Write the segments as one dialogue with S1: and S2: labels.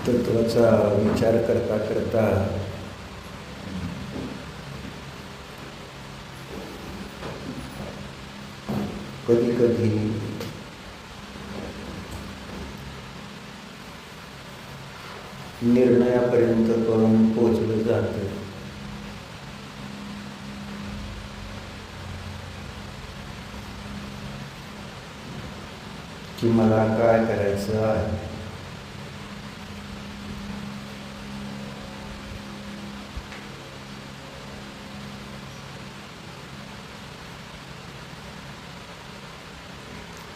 S1: तत्वाचा विचार करता करता कधी कधी निर्णयापर्यंत करून पोचलं जातं की मला काय करायचं आहे.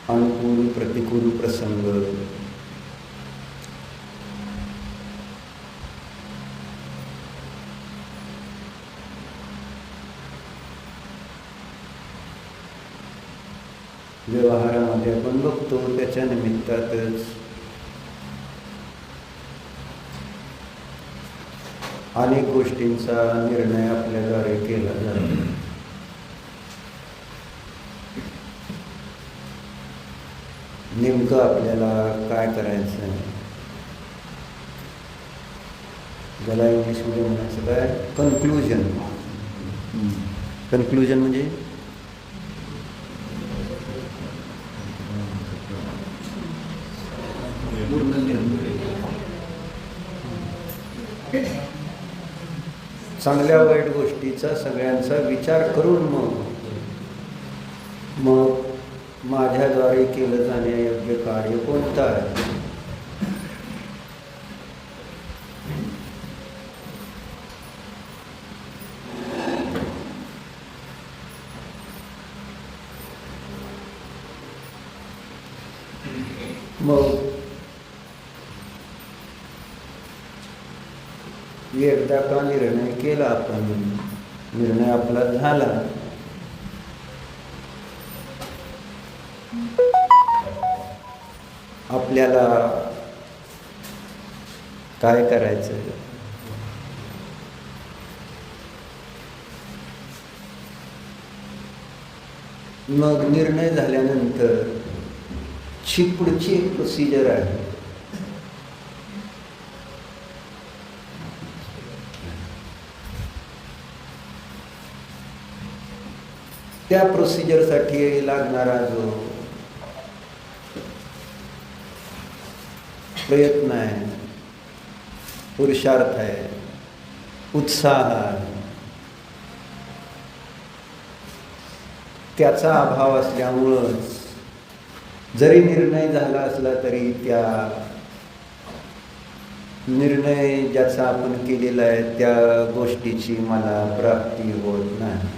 S1: अनुकूल प्रतिकूल प्रसंग व्यवहारामध्ये आपण बघतो. त्याच्या निमित्तातच अनेक गोष्टींचा निर्णय आपल्याद्वारे केला जातो. नेमकं आपल्याला काय करायचं आहे, ज्याला इंग्लिशमध्ये म्हणायचं काय, कन्क्लुजन. कन्क्लुजन म्हणजे चांगल्या वाईट गोष्टीचा सगळ्यांचा विचार करून मग माझ्याद्वारे केलं जाण्यायोग्य कार्य कोणतं आहे. मग एकदा का निर्णय केला आपण, निर्णय आपला झाला, आपल्याला काय करायचं. मग निर्णय झाल्यानंतर पुढची एक प्रोसिजर आहे. त्या प्रोसिजरसाठी लागणारा जो प्रयत्न आहे, पुरुषार्थ आहे, उत्साह आहे, त्याचा अभाव असल्यामुळंच जरी निर्णय झाला असला तरी त्या निर्णय ज्याचा आपण केलेला आहे त्या गोष्टीची मला प्राप्ती होत नाही.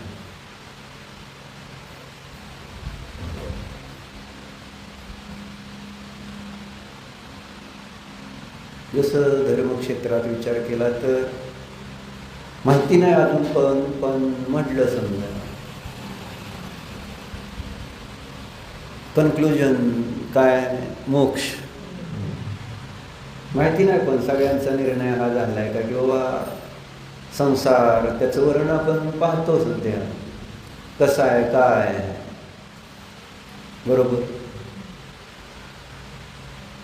S1: जसं धर्मक्षेत्रात विचार केला तर माहिती नाही अजून, पण म्हटलं समजा कन्क्लुजन काय, मोक्ष माहिती नाही, पण सगळ्यांचा निर्णय हा झाला आहे का की बाबा संसार, त्याचं वर्णन आपण पाहतो सध्या कसं आहे, काय बरोबर,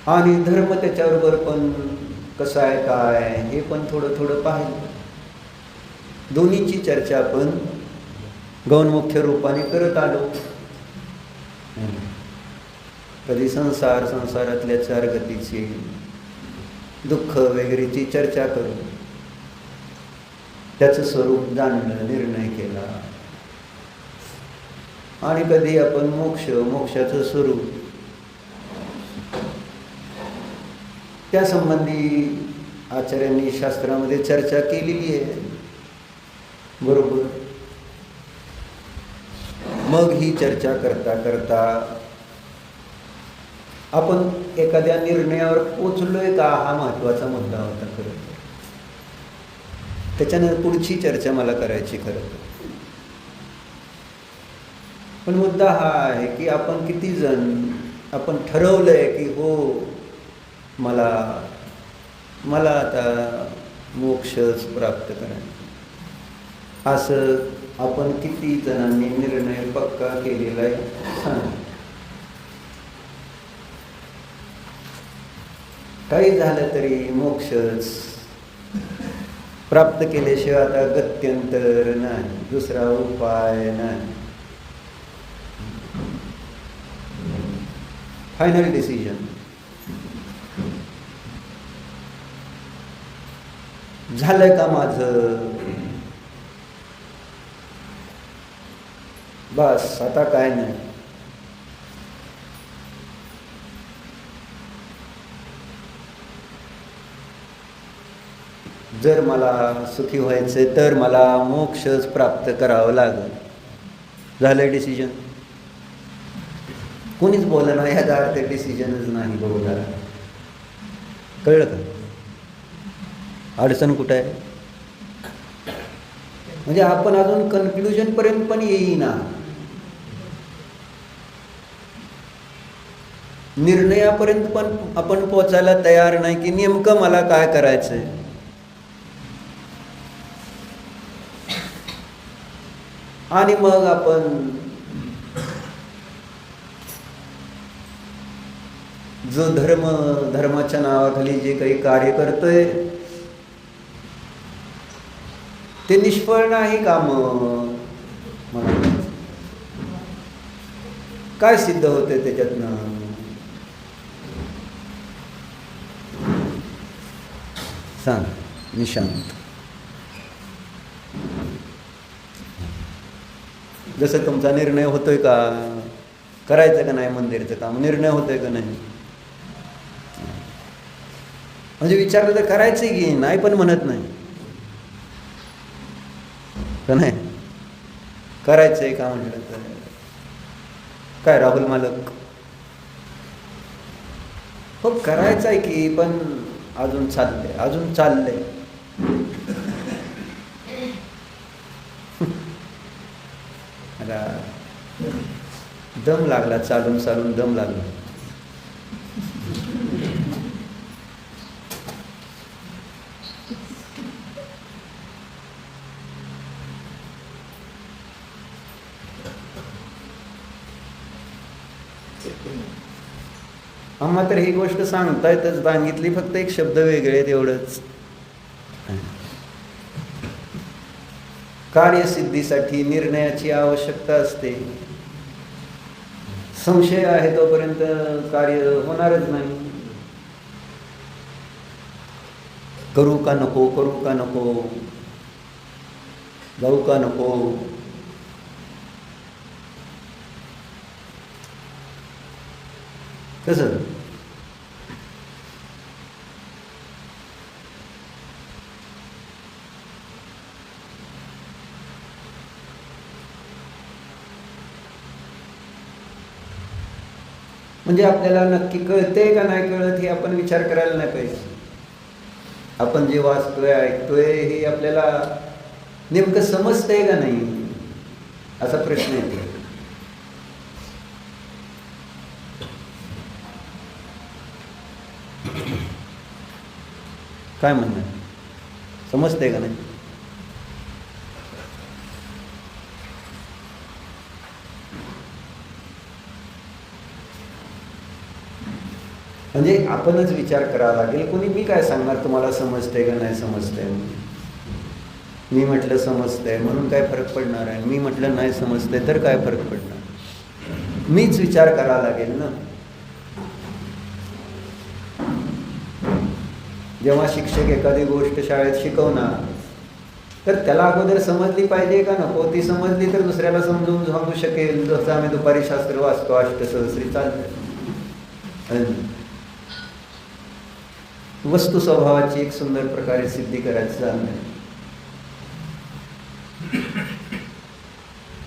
S1: आणि धर्म त्याच्याबरोबर पण कसं आहे, काय हे पण थोडं थोडं पाहिलं. दोन्हीची चर्चा आपण गौणमुख्य रूपाने करत आलो. कधी संसारातल्या चार गतीची, दुःख वगैरेची चर्चा करून त्याचं स्वरूप जाणलं, निर्णय केला. आणि कधी आपण मोक्षाचं स्वरूप त्या संबंधी आचार्यांनी शास्त्रामध्ये चर्चा केलेली आहे, बरोबर. मग ही चर्चा करता करता आपण एखाद्या निर्णयावर पोचलोय का, हा महत्वाचा मुद्दा होता खरं. त्याच्यानंतर पुढची चर्चा मला करायची खरं. पण मुद्दा हा आहे की आपण किती जण आपण ठरवलंय की हो मला आता मोक्षच प्राप्त करायचा, असं आपण किती जणांनी निर्णय पक्का केलेला आहे सांग. काही झालं तरी मोक्षच प्राप्त केल्याशिवाय आता गत्यंतर नाही, दुसरा उपाय नाही. Final decision. झालंय का माझं, बस आता काय नाही. जर मला सुखी व्हायचंय तर मला मोक्षच प्राप्त करावं लागेल. झालंय डिसिजन. कोणीच बोललं नाही, ह्याचा अर्थ डिसिजनच नाही बघा. कळलं का? अडचण कुठं आहे? म्हणजे आपण अजून कन्क्लुजन पर्यंत पण येईना, निर्णयापर्यंत पण आपण पोचायला तयार नाही की नेमकं मला काय करायचंय. आणि मग आपण जो धर्माच्या नावाखाली जे काही कार्य करतोय ते निष्फळ नाही का? मग काय सिद्ध होते त्याच्यातनं? सांग निशांत. जसं तुमचा निर्णय होतोय का, करायचं का नाही मंदिरचं काम, निर्णय होतोय का नाही? म्हणजे विचारलं तर करायचं की नाही पण म्हणत नाही का? नाही करायचंय का म्हटलं तर काय राहुल मालक, हो करायचं आहे की, पण अजून चाललंय. दम लागला, चालून दम लागला. आम्हा तर ही गोष्ट सांगतायतच, सांगितली फक्त एक शब्द वेगळे आहेत एवढंच. कार्यसिद्धीसाठी निर्णयाची आवश्यकता असते. संशय आहे तोपर्यंत कार्य होणारच नाही. करू का नको, जाऊ का नको, कसं? म्हणजे आपल्याला नक्की कळतंय का नाही कळत हे आपण विचार करायला नाही पाहिजे. आपण जे वाचतोय ऐकतोय हे आपल्याला नेमकं समजतंय का नाही असा प्रश्न येतो. काय म्हणणं, समजतंय का नाही? म्हणजे आपणच विचार करावा लागेल. कोणी मी काय सांगणार तुम्हाला समजतंय का नाही समजतंय. मी म्हटलं समजतंय म्हणून काय फरक पडणार आहे, मी म्हटलं नाही समजतंय तर काय फरक पडणार. मीच विचार करावा लागेल ना. जेव्हा शिक्षक एखादी गोष्ट शाळेत शिकवणार तर त्याला अगोदर समजली पाहिजे का नको. ती समजली तर दुसऱ्याला समजून सांगू शकेल. जसं आम्ही दुपारी शास्त्र वाचतो, अष्टसहस्री चालतं. वस्तू स्वभावाची एक सुंदर प्रकारे सिद्धी करायची चाललंय.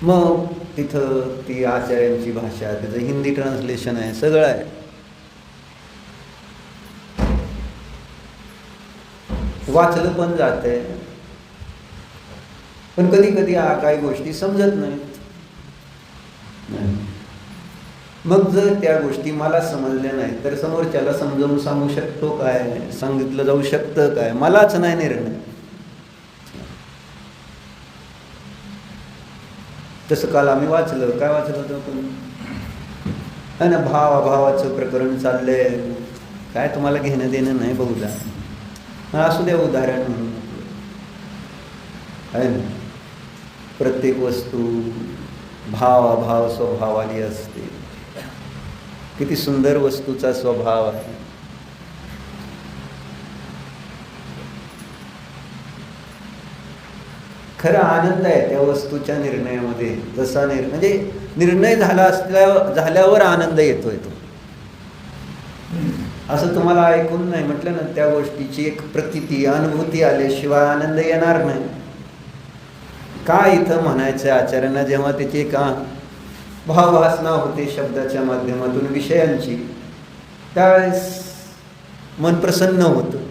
S1: मग तिथं ती आचार्यांची भाषा, त्याचं हिंदी ट्रान्सलेशन आहे, सगळं आहे. वाचलं पण जातंय, पण कधी कधी काही गोष्टी समजत नाहीत. मग जर त्या गोष्टी मला समजल्या नाहीत तर समोरच्याला समजावून सांगू शकतो काय, सांगितलं जाऊ शकतं काय? मलाच नाही निर्णय. तसं काल आम्ही वाचलं, काय वाचलं होतं आपण, है ना, भावाभावाचं प्रकरण चाललंय. काय तुम्हाला घेणं देणं नाही बहुधा. असू द्या उदाहरण म्हणून आहे ना. प्रत्येक वस्तू भाव अभाव स्वभावाली असते. किती सुंदर वस्तूचा स्वभाव आहे. खरा आनंद आहे त्या वस्तूच्या निर्णयामध्ये. जसा म्हणजे निर्णय झाल्यावर आनंद येतोय तो. असं तुम्हाला ऐकून नाही म्हटलं ना, त्या गोष्टीची एक प्रतीती अनुभूती आल्याशिवाय आनंद येणार नाही. का इथं म्हणायचं आचार्यांना, जेव्हा त्याची का भाववासना होते शब्दाच्या माध्यमातून विषयांची, त्यावेळेस मन प्रसन्न होतं.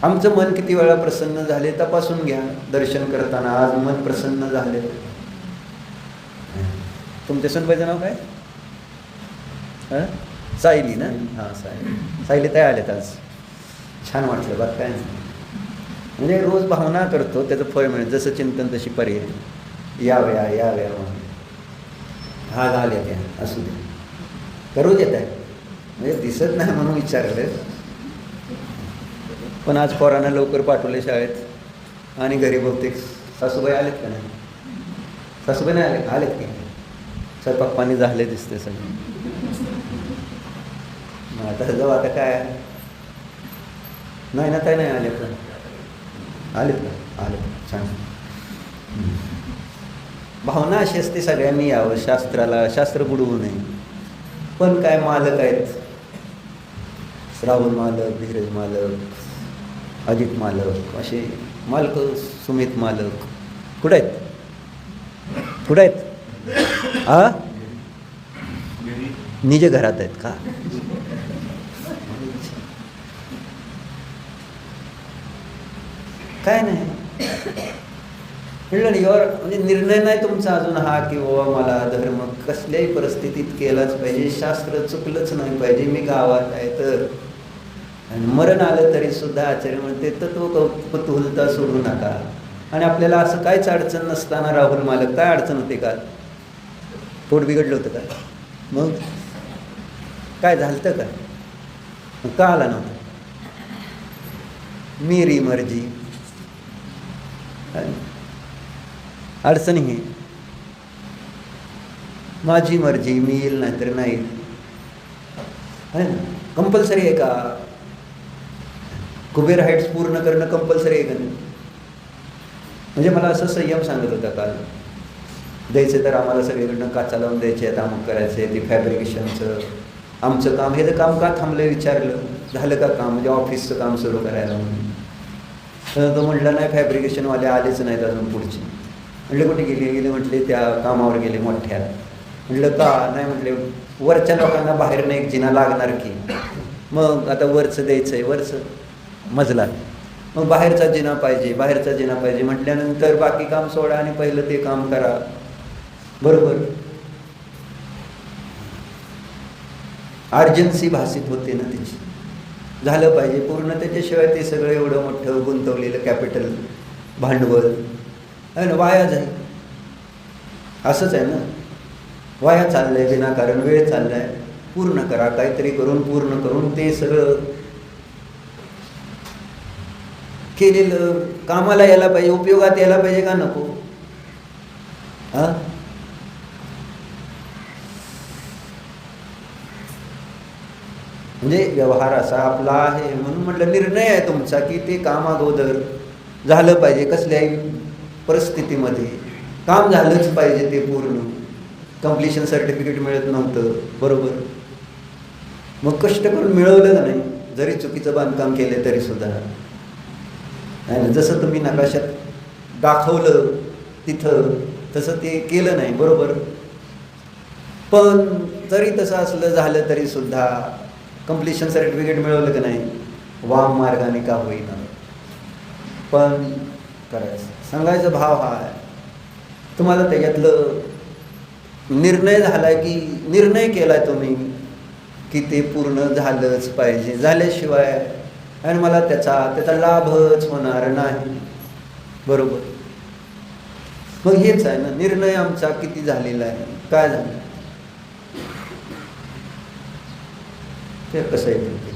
S1: आमचं मन किती वेळा प्रसन्न झाले तपासून घ्या. दर्शन करताना आज मन प्रसन्न झाले. तुमच्या सुनबाईचं नाव काय? सायली ना? हां, सायली ताई आलेत आज. छान वाटलं बरं. काय म्हणजे रोज भावना करतो त्याचं फळ मिळेल. जसं चिंतन तशी पर्याय. याव्या म्हणून हा झाल्या त्या असू दे. करू देत आहे म्हणजे दिसत नाही म्हणून विचारलं. पण आज पोरांना लवकर पाठवले शाळेत आणि घरी बहुतेक सासूबाई आलेत का नाही? सासूबाई नाही आलेत की? स्वयंपाक पाणी झाले दिसते सगळे. आता जाऊ. आता काय नाही ना, काय नाही आले पण आलेत का? आलेत. छान. भावना अशी असते सगळ्यांनी यावं शास्त्राला. शास्त्र बुडवू नये. पण काय मालक आहेत. श्रावण मालक, धीरज मालक, अजित मालक, असे मालक, सुमित मालक कुठे आहेत? कुठे आहेत? हा, निज घरात आहेत का? काय नाही म्हटलं. म्हणजे निर्णय नाही तुमचा अजून हा की बाबा मला धर्म कसल्याही परिस्थितीत केलाच पाहिजे. शास्त्र चुकलंच नाही पाहिजे. मी गावात आहे तर. आणि मरण आलं तरी सुद्धा आचार्य म्हणते तत्व कुतूहलता सोडू नका. आणि आपल्याला असं काहीच अडचण नसताना राहुल मालक काय अडचण होते का? पोट बिघडलं होतं का? मग काय झालं का? मग का आला नव्हता? मेरी मर्जी. अडचणी ही माझी मर्जी. मी येईल नाही तर नाही. कंपल्सरी आहे का? कुबेर हाईट्स पूर्ण करणं कंपल्सरी आहे का नाही? म्हणजे मला असं संयम सांगत होता काल. द्यायचे तर आम्हाला सगळीकडनं काचा लावून द्यायचे आहेत, अमुक करायचं आहे, ते फॅब्रिकेशनचं आमचं काम. हे तर काम का थांबलं विचारलं. झालं का काम? म्हणजे ऑफिसचं काम सुरू करायला म्हणून. तर तो म्हटलं नाही फॅब्रिकेशनवाले आलेच नाहीत अजून पुढचे. म्हटलं कुठे गेले म्हटले त्या कामावर गेले मोठ्या. म्हटलं का नाही? म्हटले वरच्या लोकांना बाहेरनं एक जिना लागणार की. मग आता वरचं द्यायचं आहे, वरचं मजला. मग बाहेरचा जिना पाहिजे, बाहेरचा जिना पाहिजे म्हटल्यानंतर बाकी काम सोडा आणि पहिलं ते काम करा. बरोबर. अर्जन्सी भासित होते ना त्याची. झालं पाहिजे पूर्ण. त्याच्याशिवाय ते सगळं एवढं मोठं गुंतवलेलं कॅपिटल भांडवल आहे ना वाया जाईल. असंच आहे ना. वाया चाललंय विनाकारण. वेळ चाललाय. पूर्ण करा. काहीतरी करून पूर्ण करून ते सगळं केलेलं कामाला यायला पाहिजे, उपयोगात यायला पाहिजे का नको? हा, म्हणजे व्यवहार असा आपला आहे म्हणून म्हटलं निर्णय आहे तुमचा की ते काम अगोदर झालं पाहिजे. कसल्याही परिस्थितीमध्ये काम झालंच पाहिजे ते पूर्ण. कंप्लिशन सर्टिफिकेट मिळत नव्हतं. बरोबर. मग कष्ट करून मिळवलं का नाही? जरी चुकीचं बांधकाम केले तरी सुद्धा नाही ना. जसं तुम्ही नकाशात दाखवलं तिथं तसं ते केलं नाही. बरोबर. पण जरी तसं असलं झालं तरी सुद्धा कंप्लिशन सर्टिफिकेट मिळवलं का नाही? वाम मार्गाने का होईना पण करायचं. सांगायचा भाव हा आहे. तुम्हाला त्याच्यातलं निर्णय झाला की निर्णय केला तुम्ही की ते पूर्ण झालंच पाहिजे. झाल्याशिवाय आणि मला त्याचा लाभच होणार नाही. बरोबर. मग हेच आहे ना निर्णय आमचा किती झालेला आहे. काय झालं? ते कसं येतं ते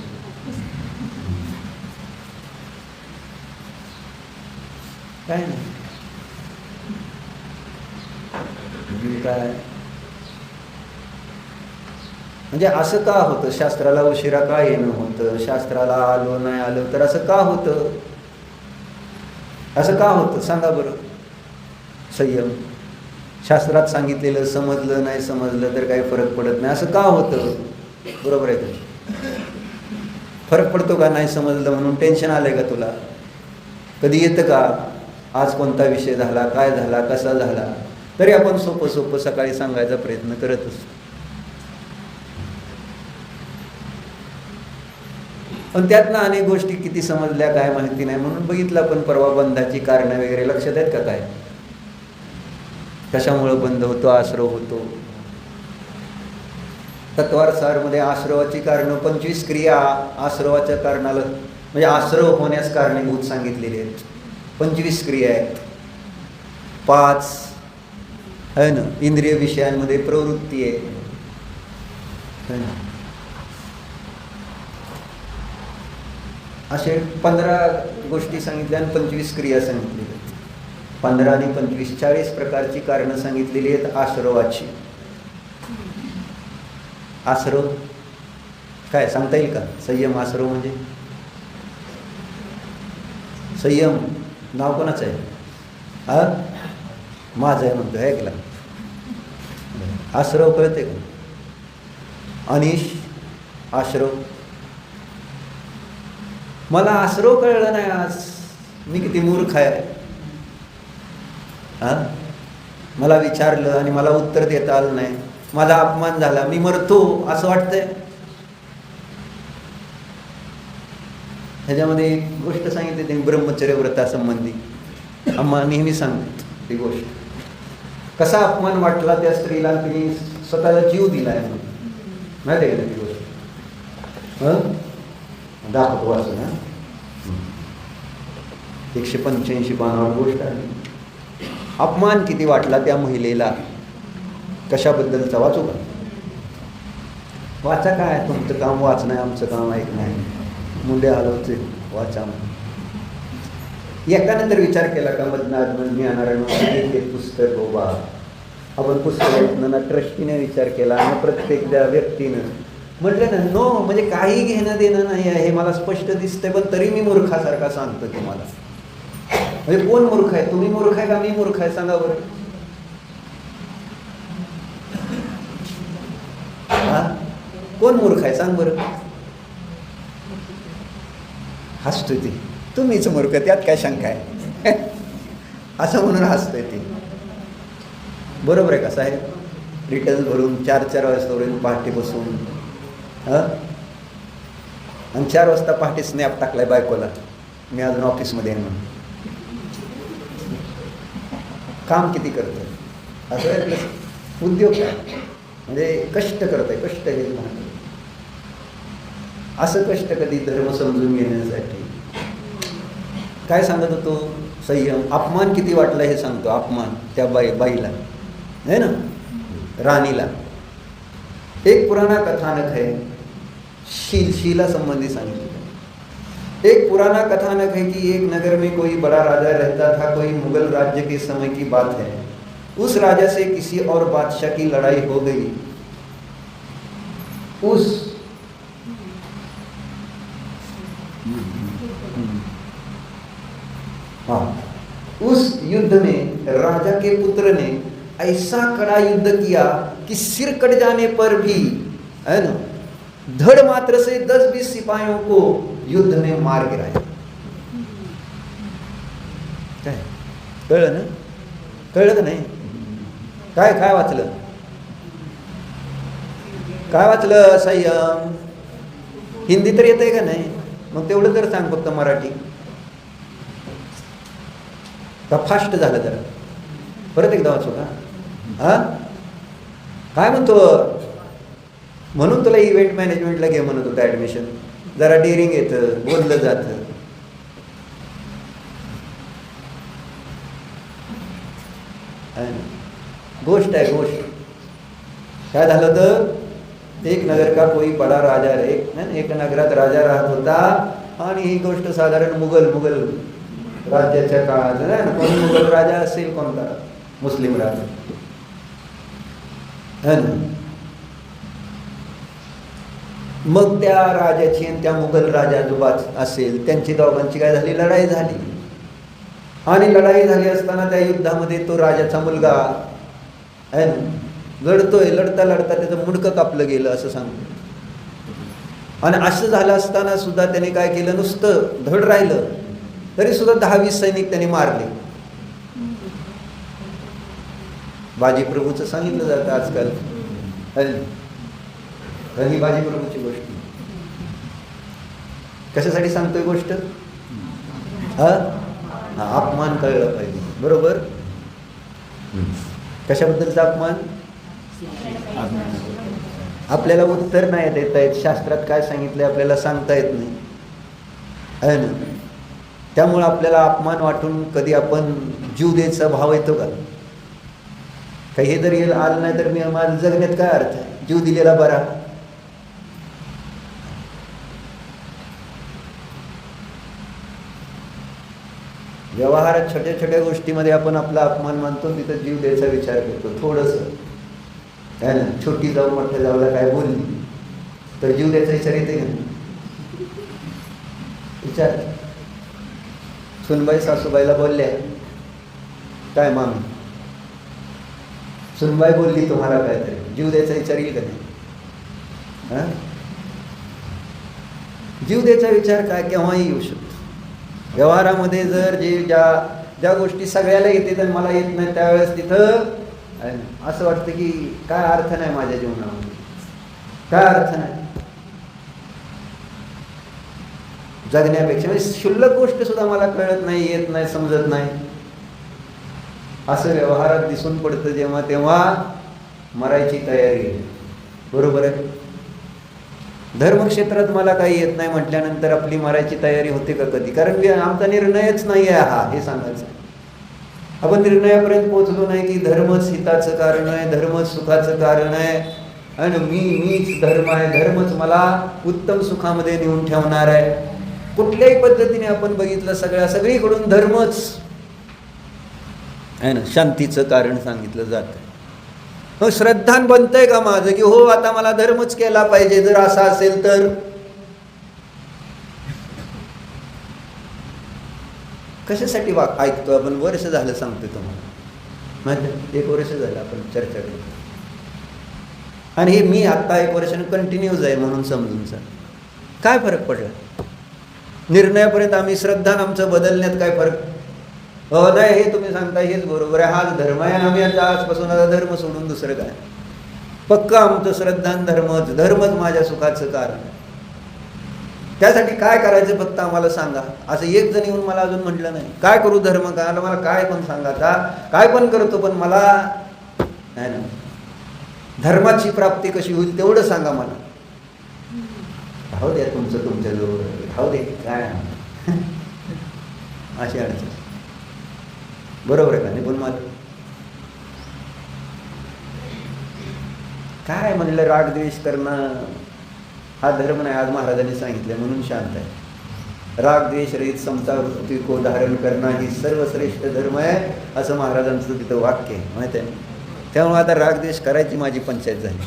S1: काय नाही काय म्हणजे असं का होतं? शास्त्राला उशिरा का येणं होतं? शास्त्राला आलो नाही आलं तर असं का होतं? असं का होतं सांगा बरं. संयम शास्त्रात सांगितलेलं समजलं नाही समजलं तर काही फरक पडत नाही असं का होतं? बरोबर आहे का? फरक पडतो का? नाही समजलं म्हणून टेन्शन आलंय का तुला? कधी येतं का? आज कोणता विषय झाला, काय झाला, कसा झाला, तरी आपण सोपं सोपं सकाळी सांगायचा प्रयत्न करत असतो. पण त्यातनं अनेक गोष्टी किती समजल्या काय माहिती नाही. म्हणून बघितलं आपण परवा बंधाची कारणं वगैरे लक्षात आहेत का? काय कशामुळं बंध होतो, आश्रव होतो. तत्वारसारमध्ये आश्रवाची कारणं 25 क्रिया आश्रवाच्या कारणाला म्हणजे आश्रव होण्यास कारणीभूत सांगितलेली आहेत. 25 क्रिया आहेत. 5 आहे ना इंद्रिय विषयांमध्ये प्रवृत्ती आहे ना. असे 15 गोष्टी सांगितल्या आणि 25 क्रिया सांगितलेल्या आहेत. 15 आणि 25 40 प्रकारची कारणं सांगितलेली आहेत आश्रवाची. आश्रव काय सांगता येईल का? संयम आश्रव म्हणजे संयम नाव कोणाचं आहे? हा माझं आहे म्हणतो आहे ऐकला. आश्रव कळते का? अनिश आश्रव. मला आश्रव कळलं नाही आज. मी किती मूर्ख आहे. हा मला विचारलं आणि मला उत्तर देता आलं नाही. माझा अपमान झाला. मी मरतो असं वाटतंय. ह्याच्यामध्ये एक गोष्ट सांगितली त्यांनी ब्रह्मचर्य व्रतासंबंधी. आम्हा नेहमी सांगतो ती गोष्ट. कसा अपमान वाटला त्या स्त्रीला, तिने स्वतःला जीव दिलाय म्हणून. माहिती आहे का ती गोष्ट? दाखवतो असं ना. 185 पानावर गोष्ट आहे. अपमान किती वाटला त्या महिलेला. कशाबद्दलचा वाचू का? वाचा. काय तुमचं काम वाचणं आहे, आमचं काम ऐक नाही. मुंडे हलवचे वाचा. एकानंतर विचार केला का मधनात ज्ञानारायण एक पुस्तक बाबा आपण पुस्तकातनं ट्रस्टीने विचार केला आणि प्रत्येक त्या व्यक्तीनं म्हटलं ना नो म्हणजे काही घेणं देणं नाही आहे हे मला स्पष्ट दिसतंय. पण तरी मी मूर्खासारखा सांगतो तुम्हाला. म्हणजे कोण मूर्ख आहे? तुम्ही मूर्ख आहे का मी मूर्ख आहे? सांगा बरं. हा कोण मूर्ख आहे सांग बरं. हसतोय ती. तुम्हीच मूर्ख त्यात काय शंका आहे असं म्हणून हसतोय ती. बरोबर आहे का साहेब? रिटर्न भरून 4 वाजतावरून पहाटे बसून आणि 4 वाजता पहाटे स्नॅप टाकलाय बायकोला मी अजून ऑफिसमध्ये आहे म्हणून. काम किती करतोय असं उद्योग काय म्हणजे कष्ट करतोय. कष्ट हे असं कष्ट कधी धर्म समजून घेण्यासाठी. काय सांगत होतो? संयम. अपमान किती वाटला हे सांगतो. अपमान त्या बाईला है ना राणीला. एक पुराना कथानक है. शीला संबंधी सांगितलं. एक पुराना कथानक है कि एक नगर में कोई बड़ा राजा रहता था. कोई मुगल राज्य के समय की बात है. उस राजा से किसी और बादशाह की लड़ाई हो गई. उस युद्ध में राजा के पुत्र ने ऐसा कड़ा युद्ध किया कि सिर कट जाने पर भी है ना धड़ मात्र से 10-20 सिपाहियों को युद्ध में मार गिराया. काय कळलं ना? कळलं का नाही? काय काय वाचलं? काय वाचलं? संयम. हिंदी तर येतंय का नाही? मग तेवढं तर सांग फक्त मराठी. का फास्ट झालं जरा? परत एकदा वाचू का? हा काय म्हणतो? म्हणून तुला इव्हेंट मॅनेजमेंटला घे म्हणत होतं ॲडमिशन. जरा डेअरिंग येतं, बोललं जातं. गोष्ट आहे गोष्ट. काय झालं तर एक नगर का कोई बडा राजा एक नगरात राजा राहत होता आणि ही गोष्ट साधारण मुघल राज्याच्या काळात ना. कोणी मुघल राजा असेल कोणता मुस्लिम राजा है ना. मग त्या राजाची आणि त्या मुघल राजा जो असेल त्यांची दोघांची काय झाली, लढाई झाली. आणि लढाई झाली असताना त्या युद्धामध्ये तो राजाचा मुलगा आहे ना लढतोय, लढता लढता त्याचं मुंडकं कापलं गेलं असं सांगतो. आणि असं झालं असताना सुद्धा त्याने काय केलं, नुसतं धड राहिलं तरी सुद्धा 10-20 सैनिक त्याने मारले. बाजी प्रभूचं सांगितलं जातं आजकाल, ही बाजी प्रभूची गोष्ट. कशासाठी सांगतोय गोष्ट, अपमान कळलं पाहिजे, बरोबर. कशाबद्दलचा अपमान, आपल्याला उत्तर नाही देता येत, शास्त्रात काय सांगितलंय आपल्याला सांगता येत नाही आहे ना. त्यामुळं आपल्याला अपमान वाटून कधी आपण जीव द्यायचा भाव येतो का. काही हे जरी आलं नाही तर मी माझं जगण्यात काय अर्थ आहे, जीव दिलेला बरा. व्यवहारात छोट्या छोट्या गोष्टीमध्ये आपण आपला अपमान मानतो, तिथं जीव द्यायचा विचार करतो थोडंसं आहे ना. छोटी जाऊ मोठ्या जाऊला काय बोलली तर जीव द्यायचा विचार येते का, विचार. सुनबाई सासूबाईला बोलल्या, काय मामी सुनबाई बोलली तुम्हाला काहीतरी, जीव द्यायचा विचार येईल का नाही. जीव द्यायचा विचार काय केव्हाही येऊ शकतो. व्यवहारामध्ये जर ज्या गोष्टी सगळ्याला येते तर मला येत नाही, त्यावेळेस तिथं असं वाटतं की काय अर्थ नाही माझ्या जीवनामध्ये, काय अर्थ नाही जगण्यापेक्षा. म्हणजे क्षुल्लक गोष्ट सुद्धा मला कळत नाही, येत नाही, समजत नाही, असं व्यवहारात दिसून पडतं जेव्हा तेव्हा मरायची तयारी आहे, बरोबर आहे. धर्मक्षेत्रात मला काही येत नाही म्हटल्यानंतर आपली मरायची तयारी होते का कधी, कारण आमचा निर्णयच नाही आहे हा, हे सांगायचं. आपण निर्णयापर्यंत पोहोचलो नाही की धर्मच हिताचं कारण आहे, धर्मच सुखाचं कारण आहे आणि मीच धर्म आहे, धर्मच मला उत्तम सुखामध्ये नेऊन ठेवणार आहे. कुठल्याही पद्धतीने आपण बघितलं सगळीकडून धर्मच आहे ना शांतीचं कारण सांगितलं जातं. मग श्रद्धान बनतंय का माझं की हो आता मला धर्मच केला पाहिजे, जर असा असेल तर. कशासाठी ऐकतो आपण, वर्ष झालं सांगतो तुम्हाला, म्हणजे 1 वर्ष झालं आपण चर्चा करतो आणि हे मी आता 1 वर्षाने कंटिन्यूज आहे म्हणून समजून जा. काय फरक पडला निर्णयापर्यंत, आम्ही श्रद्धान आमचं बदलण्यात काय फरक नाही. हे तुम्ही सांगता हेच बरोबर आहे, हाच धर्म आहे, आम्ही आता आजपासून आता धर्म सोडून दुसरं काय, पक्का आमचं श्रद्धान धर्मच माझ्या सुखाचं कारण. त्यासाठी काय करायचं फक्त आम्हाला सांगा, असं एक जण येऊन मला अजून म्हटलं नाही. काय करू धर्म करायला, मला काय पण सांगा, आता काय पण करतो पण मला नाही ना धर्माची प्राप्ती कशी होईल तेवढं सांगा मला. राहू द्या तुमचं तुमच्याजवळ, राहू दे काय अशी अडचण, बरोबर आहे का नाही. पण मला काय म्हणलं, रागद्वेष करणं हा धर्म नाही, आज महाराजांनी सांगितलं म्हणून शांत आहे. रागद्वेष रहित समता वृत्ती को धारण करणं ही सर्वश्रेष्ठ धर्म आहे, असं महाराजांचं तिथं वाक्य आहे, माहिती आहे. त्यामुळे आता रागद्वेष करायची माझी पंचायत झाली,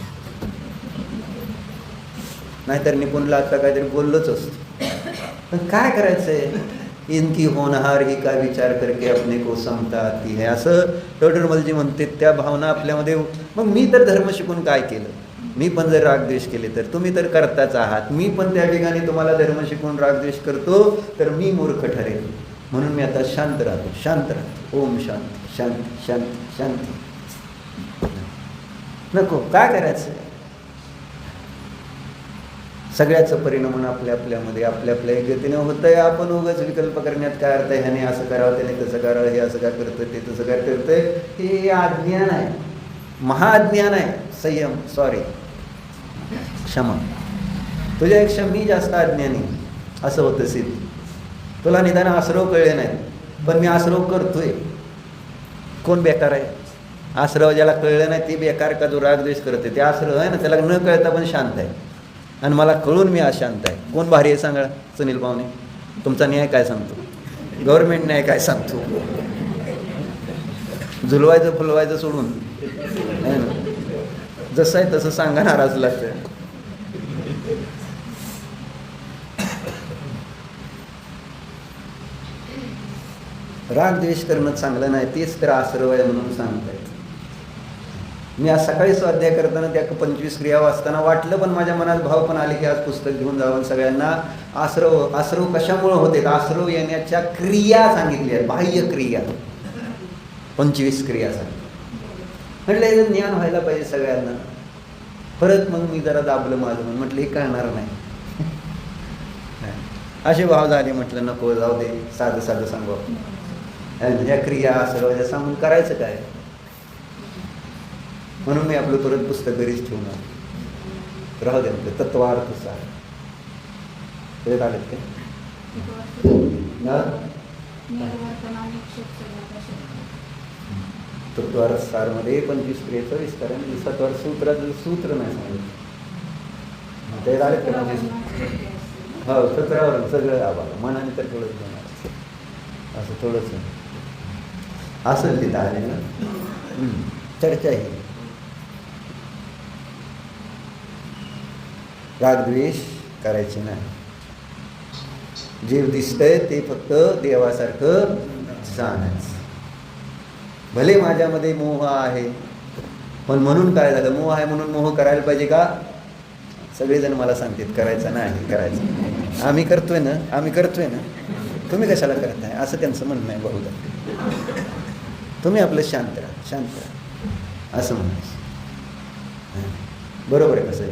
S1: नाहीतर निपुणला आता काहीतरी बोललोच असतो. पण काय करायचंय, इनकी होनहार ही का विचार करके अपने को समता आती है, असं टोडरमलजी म्हणते. त्या भावना आपल्यामध्ये, मग मी तर धर्म शिकून काय केलं, मी पण जर रागद्वेष केले तर तुम्ही तर करताच आहात, मी पण त्या ठिकाणी तुम्हाला धर्म शिकून रागद्वेष करतो तर मी मूर्ख ठरेल. म्हणून मी आता शांत राहतो. ओम शांती शांती शांती शांती. नको, काय करायचं, सगळ्याचं परिणाम आपल्यामध्ये आपल्या गतीने होतंय. आपण उगाच विकल्प करण्यात काय अर्थ आहे, ह्याने असं करावं त्याने तसं करावं, हे असं काय करतं ते तसं काय करतंय, हे अज्ञान आहे, महाअज्ञान आहे. संयम, सॉरी, क्षमा, तुझ्यापेक्षा मी जास्त अज्ञानी असं होतं सिद्ध. तुला निदान आसरव कळले नाही पण मी आसरव करतोय. कोण बेकार आहे, आश्रव ज्याला कळलं नाही ते बेकार का जो रागद्वेष करते ते आश्रव आहे ना, त्याला न कळता पण शांत आहे. आणि मला कळून मी अशांत आहे. कोण भारी आहे सांगा सुनील पाहुणे? तुमचा न्याय काय सांगतो? गव्हर्नमेंट न्याय काय सांगतो? झुलवायचं फुलवायचं सोडून आहे ना, जसं आहे तसं सांगा नाराज लागतं. राग द्वेष करणं चांगलं नाही, तेच तर आश्रव आहे म्हणून सांगतायत. मी आज सकाळी स्वाध्याय करताना त्या 25 क्रिया वाचताना वाटलं, पण माझ्या मनात भाव पण आले की आज पुस्तक घेऊन जावं सगळ्यांना. आश्रव कशामुळे होते? आश्रव येण्याच्या क्रिया सांगितल्या, बाह्य क्रिया 25 क्रिया सांगितल्या. म्हटलं हे ज्ञान व्हायला पाहिजे सगळ्यांना. परत मग मी जरा दाबलं माझं मन, म्हटलं हे कळणार नाही. असे भाव झाले, म्हटलं नको जाऊ दे, साधं साधं सांगू. ह्या क्रिया आश्रवाच्या सांगून करायचं काय? म्हणून मी आपलं परत पुस्तक घरीच ठेवणार. राहू दे म्हटलं. तत्वार्थ सार ते आलेत काय? तत्वार्थ सारमध्ये 25 क्रियेचं विस्तार आहे. तत्वार्थ सूत्राचं सूत्र नाही सांगितलं ते आलेत का? 25 हो, सत्रावर सगळं आम्हाला मनाने तर थोडंच घेणार, असं थोडंच असं तिथं आले ना. चर्चा ही रागद्वेष करायचे नाही. जे दिसतंय ते फक्त देवासारखं जाणायचं. भले माझ्यामध्ये मोह आहे, पण म्हणून काय झालं? मोह आहे म्हणून मोह करायला पाहिजे का? सगळेजण मला सांगतात करायचं नाही, करायचं. आम्ही करतोय ना, तुम्ही कशाला करताय? असं त्यांचं म्हणणं आहे बहुधा. तुम्ही आपलं शांत राहा असं म्हणायचं. बरोबर आहे कसं आहे?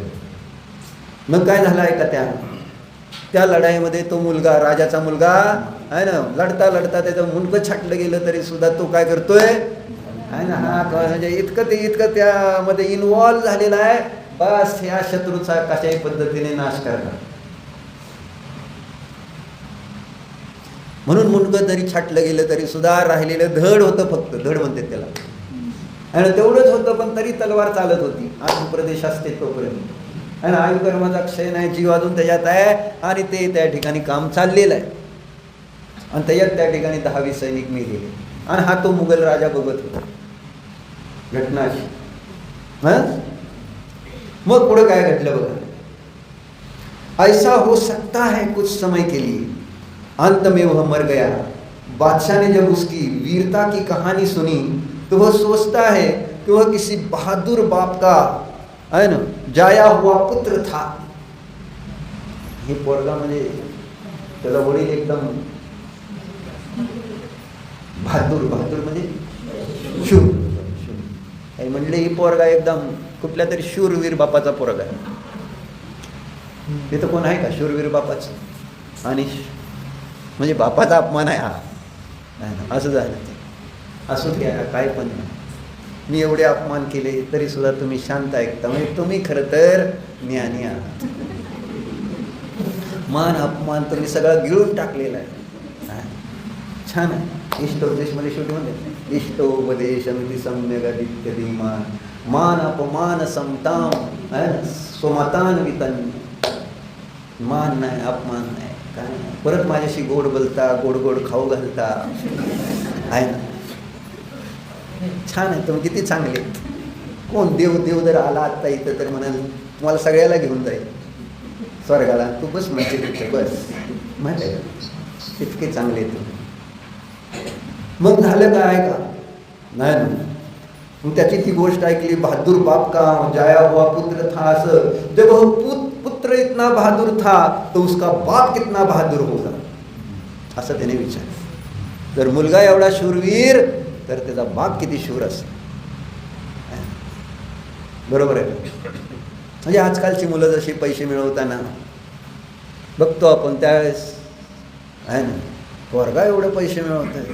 S1: मग काय झालं आहे का? त्या लढाईमध्ये तो मुलगा, राजाचा मुलगा आहे ना, लढता लढता त्याचं मुंडकं छाटलं गेलं तरी सुद्धा तो काय करतोय आहे ना, हा म्हणजे इतकं त्यामध्ये इन्व्हॉल्व झालेला आहे. बस ह्या शत्रूचा कशाही पद्धतीने नाश करणार. म्हणून मुंडकं जरी छाटलं गेलं तरी सुद्धा राहिलेलं धड होतं, फक्त धड म्हणते त्याला, आणि तेवढंच होतं. पण तरी तलवार चालत होती. आज प्रदेश असते तोपर्यंत आणि आयुकर्माचा क्षय नाही, जीव अजून त्याच्यात आहे आणि ते त्या ठिकाणी काम चाललेलं आहे. आणि त्याच्यात त्या ठिकाणी 10-20 सैनिक मेलेले. आणि हा तो मुघल राजा बघत होता घटना अशी. मग पुढे काय घडलं बघा. ऐसा हो सकता है कुछ समय के लिए, अंत में वह मर गया. बादशाह ने जब उसकी वीरता की कहानी सुनी तो वह सोचता है कि वह किसी बहादुर बाप का है ना जाया हुआ पुत्र था. हे पोरगा म्हणजे त्याचा वडील एकदम बहादूर म्हणजे शूर. म्हणले ही पोरगा एकदम कुठल्या तरी शूरवीर बापाचा पोरगा आहे. तिथं कोण आहे का शूरवीर बापाचं? आणि म्हणजे बापाचा अपमान आहे हा, असं झालं ते. असू द्या, काय पण नाही. मी एवढे अपमान केले तरी सुद्धा तुम्ही शांत ऐकता, म्हणजे तुम्ही खरं तर ज्ञानी आहात. मान अपमान तुम्ही सगळं गिळून टाकलेला आहे. छान आहे. इष्टोपदेशमध्ये शेवटी म्हणते इष्टोपदेशमिति सम्यगदित्यति मान अपमान समताम स्वमतान वितन्य. मान नाही, अपमान नाही, काय नाही. परत माझ्याशी गोड बोलता, गोड गोड खाऊ घालता आहे ना. छान आहे, तुम्ही किती चांगले. कोण देव जर आला आत्ता इथं तर म्हणाल तुम्हाला सगळ्याला घेऊन जाईल स्वर्गाला. तू बस म्हणजे तिथे बस, माहिती आहे का? इतके चांगले तुम्ही. मग झालं काय का नाही. मग त्याची ती गोष्ट ऐकली, बहादुर बाप का जाया हुआ पुत्र था. असं जब वह पुत्र इतना बहादुर था तो उसका बाप कितना बहादुर होगा, असं त्याने विचार. जर मुलगा एवढा शूरवीर तर त्याचा बाप किती शूर असेल. बरोबर आहे. म्हणजे आजकालची मुलं जशी पैसे मिळवताना बघतो आपण, त्यावेळेस आहे ना पोरगा एवढे पैसे मिळवत.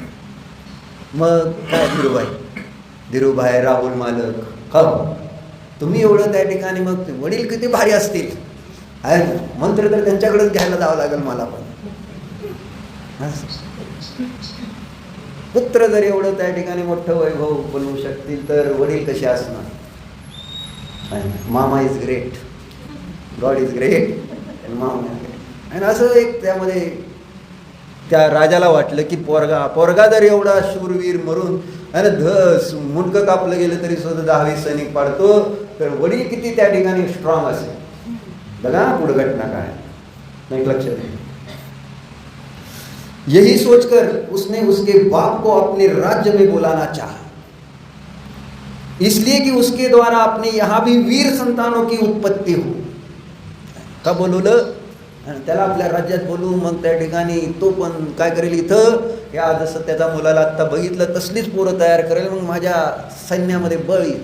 S1: मग काय धीरूभाई राहुल मालक, हो तुम्ही एवढं त्या ठिकाणी, मग वडील किती भारी असतील आहे ना. मंत्र तर त्यांच्याकडेच घ्यायला जावं लागेल मला पण. पुत्र जर एवढं त्या ठिकाणी मोठं वैभव बनवू शकतील तर वडील कसे असणार. मामा is great, God is great, मामा इज ग्रेट. आणि असं एक त्यामध्ये त्या राजाला वाटलं की पोरगा जर एवढा शूरवीर मरून आणि मुंडकं कापलं गेलं तरी सुद्धा 10-20 सैनिक पाडतो, तर वडील किती त्या ठिकाणी स्ट्रॉंग असेल. बघा पुढे घटना काय नाही लक्षात आहे. यही सोचकर उसने उसके बाप को अपने राज्य में बुलाना चाहा, इसलिए कि उसके द्वारा अपने यहां भी वीर संतानों की उत्पत्ति हो. का बोलवलं, त्याला आपल्या राज्यात बोलू. मग त्या ठिकाणी तो पण काय करेल, इथं या जसं त्याच्या मुलाला आत्ता बघितलं तसलीच पोरं तयार करेल, मग माझ्या सैन्यामध्ये बळ येईल.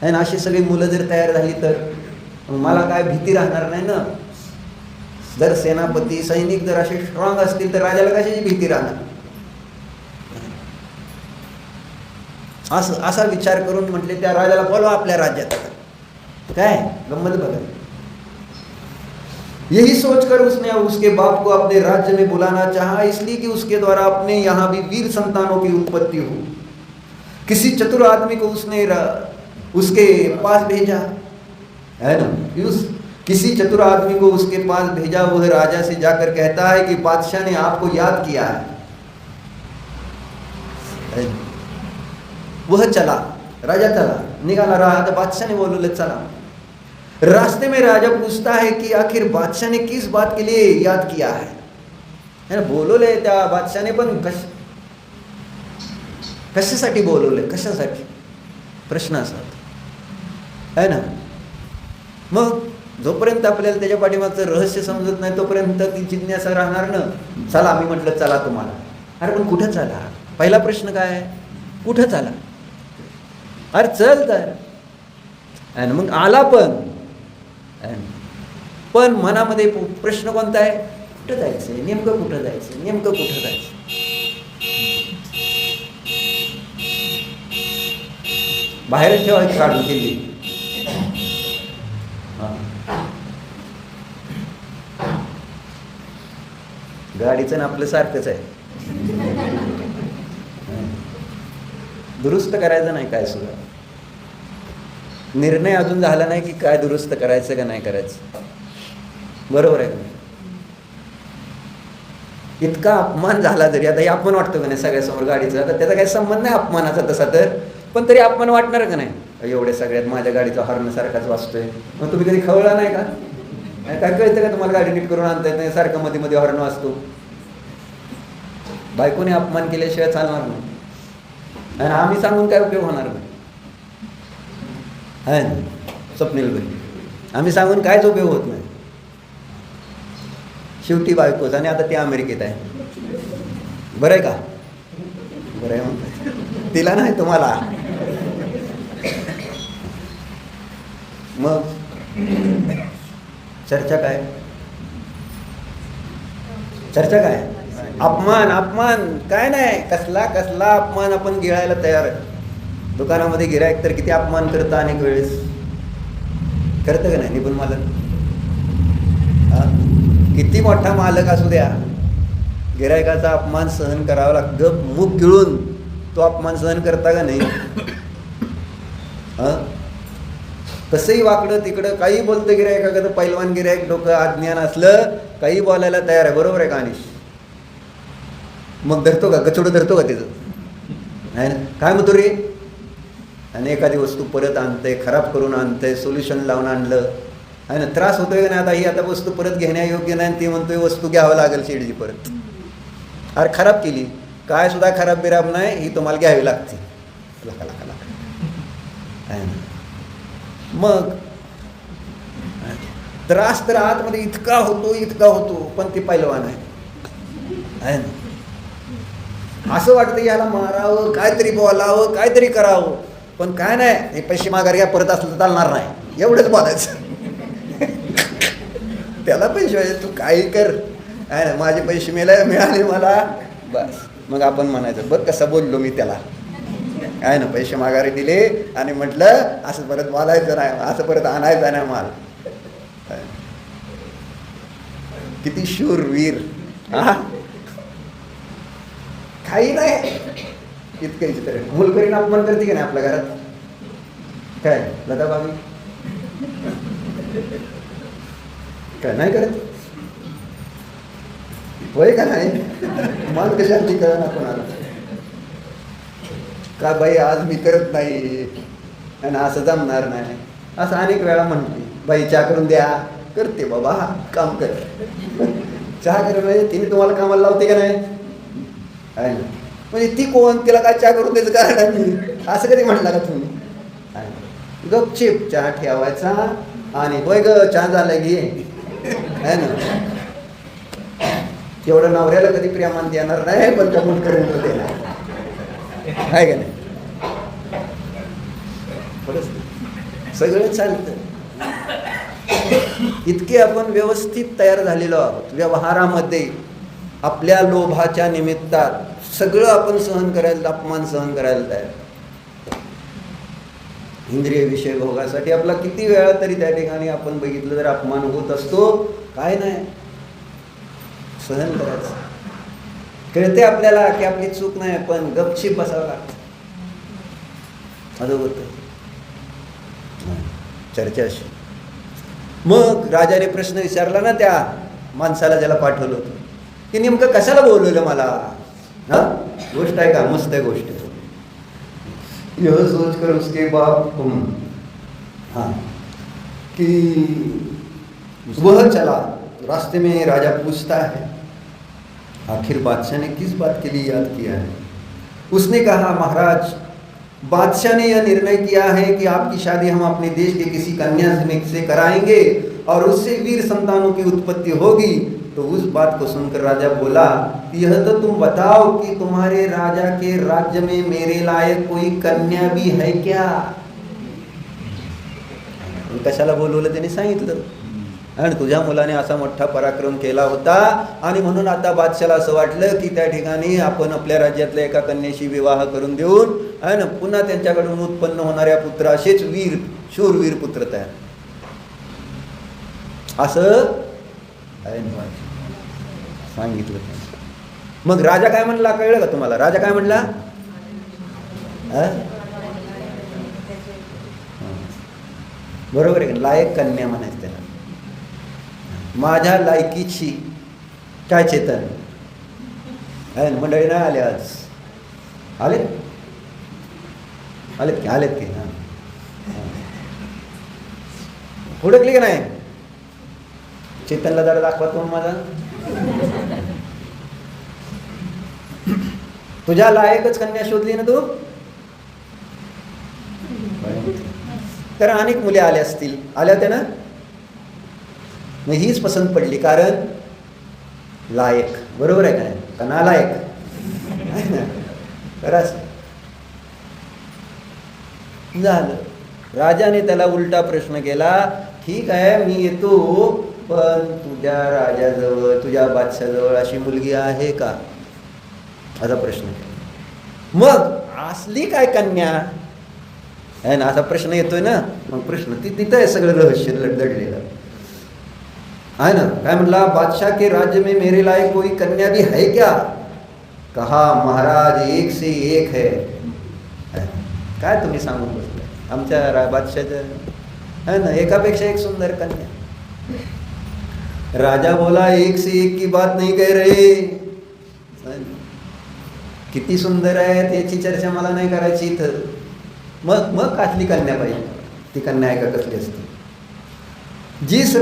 S1: आणि अशी सगळी मुलं जर तयार झाली तर मला काय भीती राहणार नाही ना. जर सेनापती सैनिक जर असे स्ट्रॉंग असतील तर राजाला कशाची भीती राहणार. असा विचार करून म्हटले त्या राजाला बोलवा आपल्या राज्यात. काय गंमत बघा. यही सोचकर उसने उसके बाप को अपने राज्य में बुलाना चाहा, इसलिए कि उसके द्वारा अपने यहाँ भी वीर संतानों की उत्पत्ति हो. किसी चतुर आदमी को उसने उसके पास भेजा, है ना. किसी चतुर आदमी को उसके पास भेजा. वह राजा से जाकर कहता है कि बादशाह ने आपको याद किया है. वह चला, राजा चला, निकाला रहा तो बादशाह ने बोलवलं चला. रास्ते में राजा पूछता है कि आखिर बादशाह ने किस बात के लिए याद किया है ना. बोलवले त्या बादशाहने पण कशासाठी बोलवले, कशासाठी प्रश्न असतात है ना. मग जोपर्यंत आपल्याला त्याच्या पाठीमागचं रहस्य समजत नाही तोपर्यंत ती जिज्ञासा राहणार ना. चला, मी म्हटलं चला तुम्हाला. अरे पण कुठं चला. पहिला प्रश्न काय आहे, कुठं चला. अरे चल तर. आणि मग आला पण मनामध्ये प्रश्न कोणता आहे, कुठं जायचंय, नेमकं कुठं जायचं, नेमकं कुठं जायचं. बाहेर ठेवायची काढून केली. गाडीचं ना आपलं सारखंच आहे. दुरुस्त करायचं नाही काय सुद्धा. निर्णय अजून झाला नाही की काय दुरुस्त करायचं का नाही करायचं. बरोबर आहे का. इतका अपमान झाला जरी, आता हे अपमान वाटतो का नाही सगळ्यासमोर गाडीचा, तर त्याचा काही संबंध नाही अपमानाचा तसा, तर पण तरी अपमान वाटणार का नाही. एवढ्या सगळ्यात माझ्या गाडीचा हॉर्न सारखाच वाजतोय. मग तुम्ही कधी खवळला नाही का. काय कळतं का तुम्हाला गाडी नीट करून आणता येत नाही, सारखं मध्ये मध्ये हॉर्न वाजतो. बायकोने अपमान केल्याशिवाय चालणार नाही. आणि आम्ही सांगून काय उपयोग होणार नाही आहे ना स्वप्नील भाई. आम्ही सांगून कायच उपयोग होत नाही. शेवटी बायकोच, आणि आता ती अमेरिकेत आहे. बरं आहे का, बरं आहे म्हणतात तिला नाही तुम्हाला. मग चर्चा काय, चर्चा काय. अपमान काय नाही, कसला अपमान आपण गिळायला तयार आहे. दुकानामध्ये गिरायक तर किती अपमान करतं, अनेक वेळेस करतं का नाही. निपुण मालक, किती मोठा मालक असू द्या, गिरायकाचा अपमान सहन करावा लागतं. मुख गिळून तो अपमान सहन करता का नाही. कसंही वाकडं तिकडं काही बोलतं गिरायकाकडं. पैलवान गिरायक डोकं अज्ञान असलं काही बोलायला तयार आहे. बरोबर आहे का अनिश. मग धरतो का, गचोडं धरतो का तिचं, आहे ना. काय म्हणतो रे. आणि एखादी वस्तू परत आणतंय, खराब करून आणतंय, सोल्युशन लावून आणलं आहे ना. त्रास होतोय का नाही. आता ही आता वस्तू परत घेण्यायोग्य नाही, ती म्हणतोय वस्तू घ्यावं लागेल शेडची परत. अरे खराब केली, काय सुद्धा खराब बिराब नाही, ही तुम्हाला घ्यावी लागते. लका आहे ना. मग त्रास तर आतमध्ये इतका होतो पण ती पैलवान आहे ना. असं वाटतं याला मारावं, काहीतरी बोलावं, काहीतरी करावं, पण काय नाही, हे पैसे माघारी घ्या परत असलं तर चालणार नाही, एवढंच बोलायचं. त्याला पैसे तू काही कर, आहे ना, माझे पैसे मिळाले मला बस. मग आपण म्हणायचं बघ कसं बोललो मी त्याला, आहे ना. पैसे माघारी दिले आणि म्हटलं असं परत बोलायचं नाही, असं परत आणायचं नाही माल. किती शूरवीर. काही नाही, इतकंच तर मुलकरीनं अपमान करते की नाही आपल्या घरात? काय लता बाबी काय नाही करत? होय का नाही? मन कशाची कळण आपण आला का बाई आज मी करत नाही आणि असं जमणार नाही, असं अनेक वेळा म्हणते. बाई चहा करून द्या, करते बाबा काम कर. चहा करून म्हणजे तिने तुम्हाला कामाला लावते का नाही? आहे ना. म्हणजे ती कोण, तिला काय चहा करून द्यायचं कारण आहे? असं कधी म्हणला का तुम्ही? गपचिप चहा ठेवायचा आणि होय ग चहा झाला घे, आहे ना. तेवढं नवऱ्याला कधी प्रेमान देणार नाही, पण कबूल करून देणार आहे का नाही? सगळं चालतं. इतके आपण व्यवस्थित तयार झालेलो आहोत. व्यवहारामध्ये आपल्या लोभाच्या निमित्तात सगळं आपण सहन करायला, अपमान सहन करायला तयार. इंद्रिय विषय भोगासाठी आपला किती वेळा तरी त्या ठिकाणी आपण बघितलं तर अपमान होत असतो. काय नाही, सहन करायचं. कळते आपल्याला की आपली चूक नाही, पण गपशीप बसावं लागतं. असं होतं. चर्चा अशी. मग राजाने प्रश्न विचारला ना त्या माणसाला ज्याला पाठवलं होतं की नेमकं कशाला बोलवलं मला? हा गोष्ट आहे का? मस्त आहे गोष्ट. यह सोच कर उसके बाद हाँ कि वह चला. रास्ते में राजा पूछता है आखिर बादशाह ने किस बात के लिए याद किया है? उसने कहा महाराज, बादशाह ने यह निर्णय किया है कि आपकी शादी हम अपने देश के किसी कन्या से कराएंगे और उससे वीर संतानों की उत्पत्ति होगी. तो उस बात को सुनकर राजा बोला, यह तो तुम बताओ कि तुम्हारे राजा के राज्य में मेरे लायक कोई कन्या भी है क्या? कशाला बोलवलं त्याने सांगितलं. आणि तुझ्या मुलाने असा मोठा पराक्रम केला होता आणि म्हणून आता बादशाला असं वाटलं की त्या ठिकाणी आपण आपल्या राज्यातल्या एका कन्येशी विवाह करून देऊन आहे ना, पुन्हा त्यांच्याकडून उत्पन्न होणाऱ्या पुत्र असेच वीर, शूरवीर पुत्र तयार. असं सांगितलं. मग राजा काय म्हणला कळलं का तुम्हाला? राजा काय म्हणला? बरोबर आहे, लायक कन्या म्हणायचं त्याला. माझ्या लायकीची काय चेतन आहे. मंडळी नाही आले आज? आलेत आलेत की? आलेत की? हां, हुडकली की नाही? चेतनला जरा दाखवा तो माझा. तुझ्या लायकच कन्या शोधली ना तू? तर अनेक मुली आल्या असतील, आल्या होत्या ना? मग हीच पसंत पडली कारण लायक. बरोबर आहे काय? का नालायक? झालं. राजाने त्याला उलटा प्रश्न केला, ठीक आहे मी येतो, पण तुझ्या राजाजवळ, तुझ्या बादशाजवळ अशी मुलगी आहे का? असा प्रश्न केला. मग असली काय कन्या आहे ना, असा प्रश्न येतोय ना. मग प्रश्न तिथं आहे सगळं रहस्य लढलेलं आहे ना. काय म्हणला? बादशाह के राज्य में मेरे लायक कोई कन्या भी है क्या? कहा महाराज एक से एक है. काय तुम्ही सांगून बसलाय? आमच्या बादशाहच्या है ना एकापेक्षा एक सुंदर कन्या. राजा बोला एक से एक की बात नहीं कह रहे. किती सुंदर आहे त्याची चर्चा मला नाही करायची इथं. मग कसली कन्या पाहिजे? ती कन्या आहे का कसली असते? जिस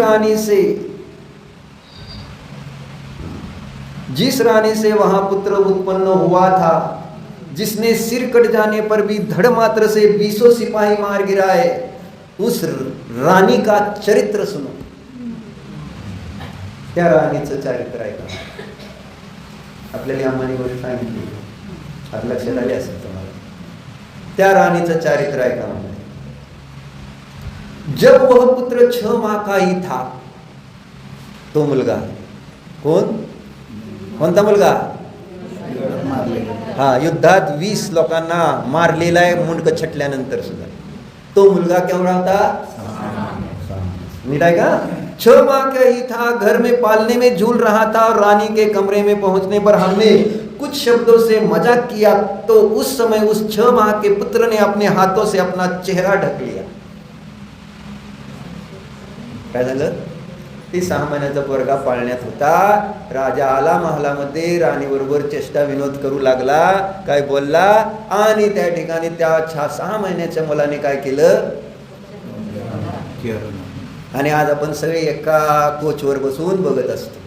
S1: रानी से वहां पुत्र उत्पन्न हुआ था, जिसने सिर कट जाने पर भी धड़ मात्र से 20 सिपाही मार गिराए, उस रानी का चरित्र सुनो. त्या राणीचं चरित्र आहे का? आपल्याला आम्हाला गोष्ट सांगितली, आता लक्षात आली असेल तुम्हाला. त्या राणीचं चरित्र आहे का? जब वह पुत्र 6 माह का ही था, तो मुलगा कोण? कोणता मुलगा? हा, युद्धात 20 लोकांना मारलेला आहे मुंडक छटल्यानंतर सुद्धा. तो मुलगा केवढा होता? नीट आहे का? 6 माह का ही था, घर में पालने में झूल रहा था और रानी के कमरे में पहुंचने पर हमने कुछ शब्दों से मजाक किया तो उस समय उस 6 माह के पुत्र ने अपने हाथों से अपना चेहरा ढक लिया. काय झालं? ती 6 महिन्याचा पोरगा पाळण्यात होता. राजा आला महालामध्ये, राणी बरोबर चेष्टा विनोद करू लागला, काय बोलला, आणि त्या ठिकाणी त्या 6 महिन्याच्या मुलाने काय केलं. आणि आज आपण सगळे एका कोचवर बसून बघत असतो.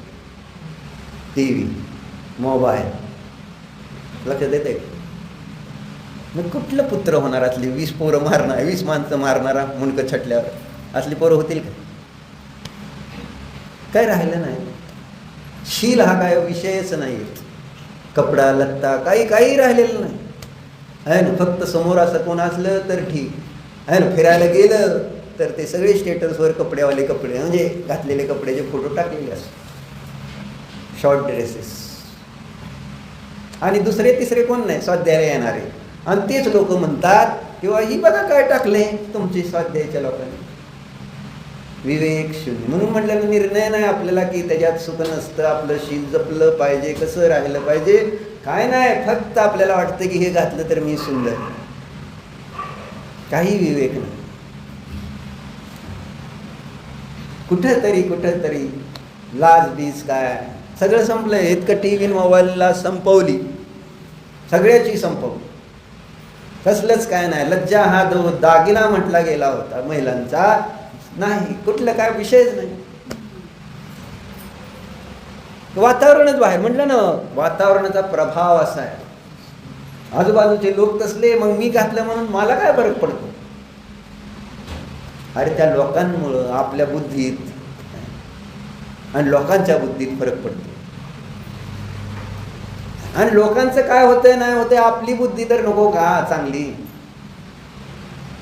S1: TV, mobile. लक्षात येते? मग कुठलं पुत्र होणार असली 20 पोरं मारणार, 20 माणसं मारणारा मुंडकं छटल्यावर असली पोरं होतील का? काय राहिलं नाही. शील हा काय विषयच नाही. कपडा लत्ता काही राहिलेलं नाही आहे ना. फक्त समोर असं कोण असलं तर ठीक आहे ना. फिरायला गेलं तर ते सगळे स्टेटसवर कपडे म्हणजे घातलेले कपड्याचे फोटो टाकलेले असतात, शॉर्ट ड्रेसेस. आणि दुसरे तिसरे कोण नाही स्वाध्यायाला येणारे. आणि तेच लोक म्हणतात किंवा ही बघा काय टाकले तुमची स्वाध्यायाच्या लोकांनी. विवेक शून्य. म्हणून म्हटलं निर्णय नाही आपल्याला की त्याच्यात सुख नसतं, आपलं शील जपलं पाहिजे, कसं राहिलं पाहिजे, काय नाही. फक्त आपल्याला वाटतं की हे घातलं तर मी सुंदर. काही विवेक नाही. कुठंतरी लाज बीज काय सगळं संपलंय. इतकं टीव्ही मोबाईलला संपवली, सगळ्याची संपवली. कसलंच काय नाही. लज्जा हा दागिना म्हटला गेला होता महिलांचा, नाही कुठलं काय विषयच नाही. वातावरणच बाहेर म्हटलं ना, वातावरणाचा प्रभाव असा आहे. आजूबाजूचे लोक कसले, मग मी घातलं म्हणून मला काय फरक पडतो. अरे त्या लोकांमुळं आपल्या बुद्धीत आणि लोकांच्या बुद्धीत फरक पडतो. आणि लोकांचं काय होतंय नाही होतंय, आपली बुद्धी तर नको का चांगली.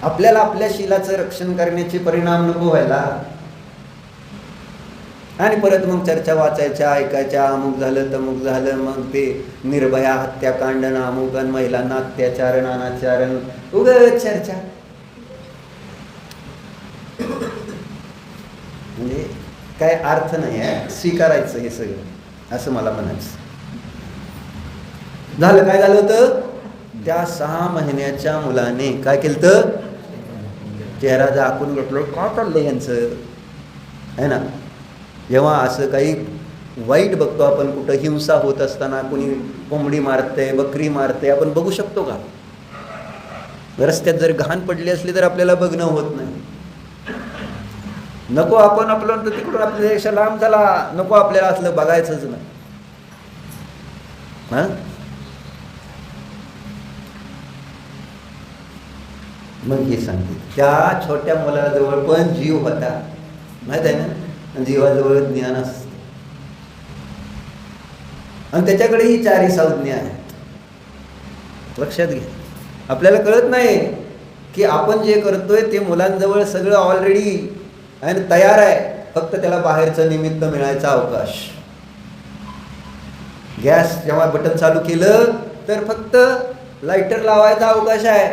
S1: आपल्याला आपल्या शीलाचं रक्षण करण्याचे परिणाम नको व्हायला. आणि परत मग चर्चा वाचायच्या, ऐकायच्या, अमुक झालं तमुक झालं, मग ते निर्भया हत्याकांड, अमुक, महिलांना अत्याचारण अनाचारण, उगाच चर्चा. म्हणजे काय अर्थ नाही आहे. स्वीकारायचं हे सगळं, असं मला म्हणायचं. झालं काय झालं होतं, त्या 6 महिन्याच्या मुलाने काय केलं तर चेहरा झाकून घेतलं. का चाललंय यांचं आहे ना. जेव्हा असं काही वाईट बघतो आपण, कुठं हिंसा होत असताना कोणी कोंबडी मारते, बकरी मारते, आपण बघू शकतो का? रस्त्यात जर घाण पडली असली तर आपल्याला बघणं होत नाही. नको आपण आपलं तिकडून आपल्या देशा लांब झाला, नको आपल्याला असलं बघायचंच नाही. हा मग हे सांगते, त्या छोट्या मुलाजवळ पण जीव होता, माहित आहे ना. जीवाजवळ ज्ञान असतं आणि त्याच्याकडे ही 4 संज्ञा आहेत. लक्षात घ्या. आपल्याला कळत नाही की आपण जे करतोय ते मुलांजवळ सगळं ऑलरेडी आणि तयार आहे. फक्त त्याला बाहेरचं निमित्त मिळायचा अवकाश. गॅस जेव्हा बटन चालू केलं तर फक्त लायटर लावायचा अवकाश आहे.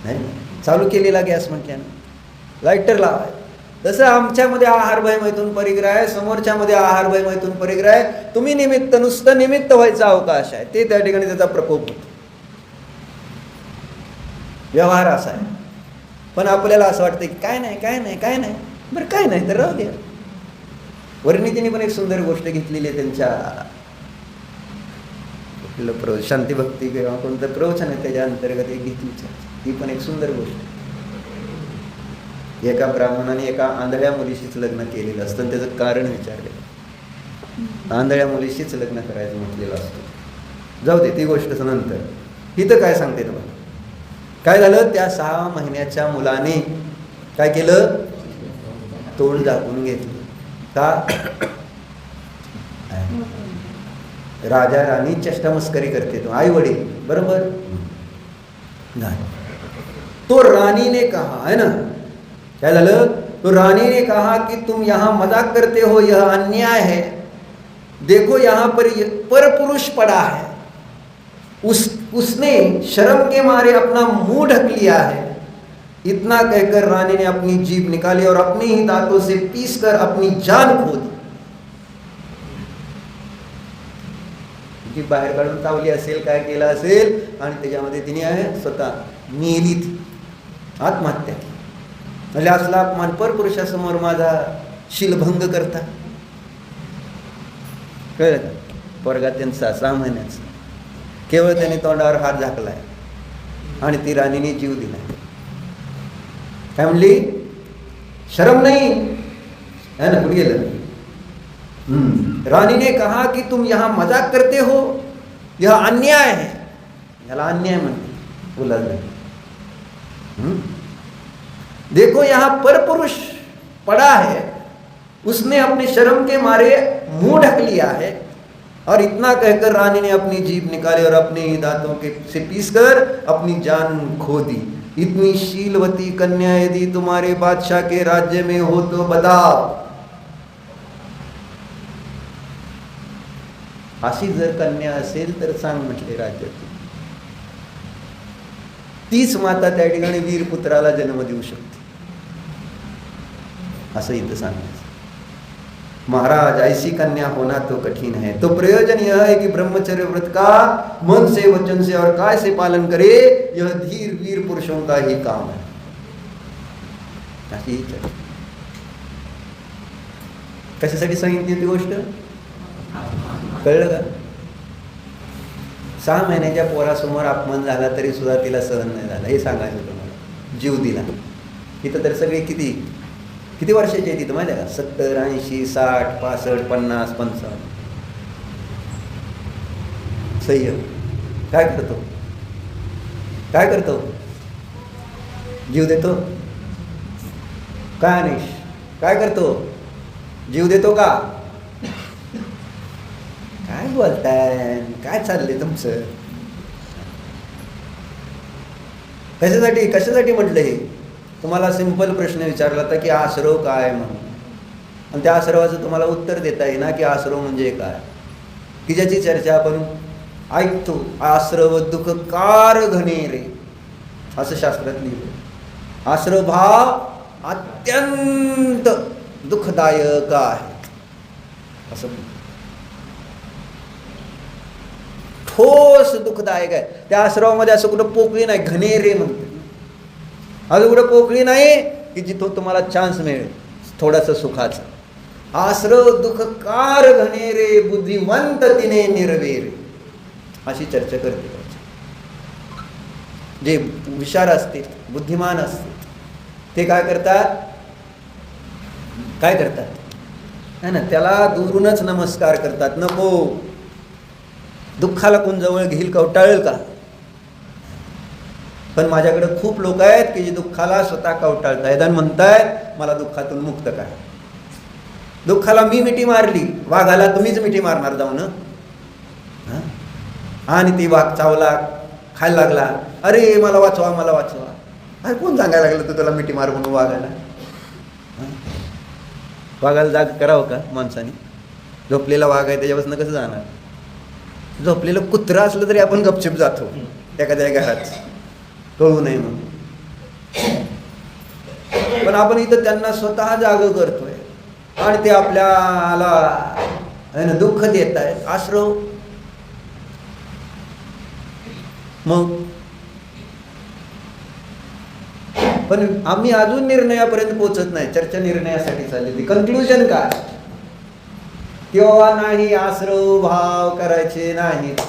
S1: नाही चालू केलेला गॅस म्हटल्यानं लायटर लावाय. तसं आमच्यामध्ये आहार भय मैथून परिग्रह आहे, समोरच्यामध्ये आहार भय मैथून परिग्रह आहे. तुम्ही निमित्त, नुसतं निमित्त व्हायचा अवकाश आहे. ते त्या ठिकाणी त्याचा प्रकोप होतो. व्यवहार असा आहे. पण आपल्याला असं वाटतं की काय नाही बरं, काय नाही तर राहू द्या. वर्णितीने पण एक सुंदर गोष्ट घेतलेली आहे त्यांच्या शांती भक्ती किंवा कोणतं प्रवचन आहे त्याच्या अंतर्गत एक घेतली. ही पण एक सुंदर गोष्ट. एका ब्राह्मणाने एका आंधळ्या मुलीशीच लग्न केलेलं असतं आणि त्याचं कारण विचारलेलं. आंधळ्या मुलीशीच लग्न करायचं म्हटलेलं असतं. जाऊ दे ती गोष्ट नंतर. इथं काय सांगते तुम्हाला, काय झालं, त्या 6 महिन्याच्या मुलाने काय केलं, तोंड झाकून घेतलं. का? राजा राणी चेष्टा मस्करी करते, तो आई वडील बरोबर. तो रानी ने कहा, है ना, क्या झालं, तो रानी ने कहा कि तुम यहाँ मजाक करते हो, यह अन्याय है. देखो यहाँ पर पुरुष पड़ा है, उसने शर्म के मारे अपना मुंह ढक लिया है. इतना कहकर रानी ने अपनी जीभ निकाली और अपने ही दांतों से पीसकर अपनी जान खो दी. जी बाहेर काढून चावली असेल, काय केलं असेल, आणि त्याच्यामध्ये तिने स्वतः मेली, ती आत्महत्या केली. म्हणजे असला अपमान परपुरुषासमोर माझा शिलभंग करता. कळलं का? पोरगा त्यांचा 6 महिन्याचा, केवळ त्याने तोंडावर हात झाकलाय आणि ती राणीने जीव दिलाय. काय म्हणली? शर्म नहीं है ना? कुठे गेलं? रानी ने कहा कि तुम यहाँ मजाक करते हो, यह अन्याय है. याला अन्याय म्हणते. बोला देखो यहाँ परपुरुष पड़ा है, उसने अपने शर्म के मारे मुंह ढक लिया है. और इतना कहकर रानी ने अपनी जीभ निकाली और अपने ही दांतों के से पीसकर अपनी जान खो दी. इतनी शीलवती कन्या यदि तुम्हारे बादशाह के राज्य में हो तो बताओ. अशी जर कन्या असेल तर सांग म्हटले राज्यात. तीच माता त्या ठिकाणी वीर पुत्राला जन्म देऊ शकते, असं इथं सांगायचं. महाराज ऐसी कन्या होना तो कठिन है. तो प्रयोजन यह है कि ब्रह्मचर्य व्रत का मन से, वचन से और काय से पालन करे. यह धीर वीर पुरुषों का ही काम है. कशासाठी सांगितली ती गोष्ट? कळलं का? 6 महिन्याच्या पोरासमोर अपमान झाला तरी सुद्धा तिला सहन नाही झाला, हे सांगायचं तुम्हाला. जीव दिला. इथं तर सगळे किती किती वर्षाची आहे तिथं माहिती आहे का? 70, 80, 60, 65, 50, 55. संयम. काय करतो? काय करतो? जीव देतो. काय अनिश? काय करतो? जीव देतो का? काय बोलताय? काय चाललंय तुमचं? कशासाठी म्हटलं हे? तुम्हाला सिंपल प्रश्न विचारला होता की आश्रव काय म्हणून, आणि त्या आश्रवाचं तुम्हाला उत्तर देता येईना की आश्रव म्हणजे काय, की ज्याची चर्चा आपण ऐकतो. आश्रव दुःखकार घनेरे, असं शास्त्रात लिहिलं. आश्रव भाव अत्यंत दुःखदायक आहे, असं ठोस दुःखदायक आहे. त्या आश्रवामध्ये असं कुठं पोकळी नाही, घनेरे म्हणते. अजून कुठं पोकळी नाही की जिथून तुम्हाला चान्स मिळेल थोडंसं सुखाचं. आश्रव दुःखकार घनेरे, बुद्धिवंत तिने निर्वेरे, अशी चर्चा करते. जे हुशार असतील, बुद्धिमान असतील, ते काय करतात? काय करतात है ना? त्याला दुरूनच नमस्कार करतात. नको, दुःखाला कोण जवळ घेईल का, टाळेल का? पण माझ्याकडे खूप लोक आहेत की जे दुःखाला स्वतः कवटाळतायत आणि म्हणतायत मला दुःखातून मुक्त करा. दुःखाला मी मिठी मारली, वाघाला तुम्हीच मिठी मारणार जाऊन. आणि ती वाघ चावला, खायला लागला, अरे मला वाचवा, मला वाचवा. अरे कोण सांगायला लागलं तू त्याला मिठी मार म्हणून वाघाला? वाघाला जाग करावं का माणसाने? झोपलेला वाघ आहे त्याच्यापासून कसं जाणार? झोपलेलं कुत्रं असलं तरी आपण गपचिप जातो एखाद्या घरात, कळू नये म्हणून. पण आपण इथं त्यांना स्वतः जाग करतोय आणि ते आपल्याला दुःख देत आहेत. आश्रव. मग पण आम्ही अजून निर्णयापर्यंत पोहोचत नाही. चर्चा निर्णयासाठी चाललेली. कन्क्लुजन काय? किंवा नाही, आश्रव भाव करायचे नाहीत.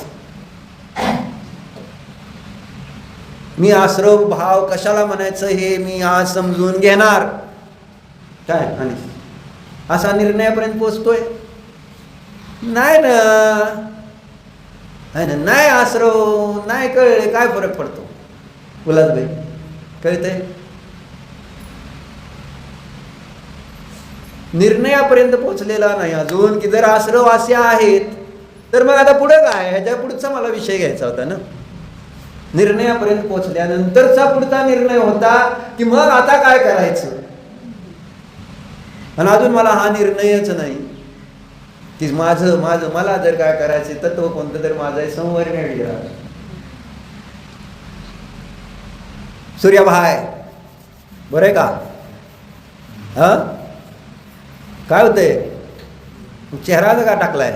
S1: मी आश्रव भाव कशाला म्हणायचं हे मी आज समजून घेणार. काय आणि असा निर्णयापर्यंत पोचतोय? नाही ना, आहे ना? नाही आश्रव, नाही कळले काय फरक पडतो? गुलाबबाई कळतंय? निर्णयापर्यंत पोचलेला नाही अजून की जर आश्रव असे आहेत तर मग आता पुढे काय? ह्याच्या पुढचा मला विषय घ्यायचा होता ना. निर्णयापर्यंत पोचल्यानंतरचा पुढचा निर्णय होता की मग आता काय करायचं. आणि अजून मला हा निर्णयच नाही की मला जर काय करायचं तत्व कोणतं तर माझा संवर्णीय सूर्यभाय बरं आहे का? हा, काय होतंय? चेहरा का टाकलाय?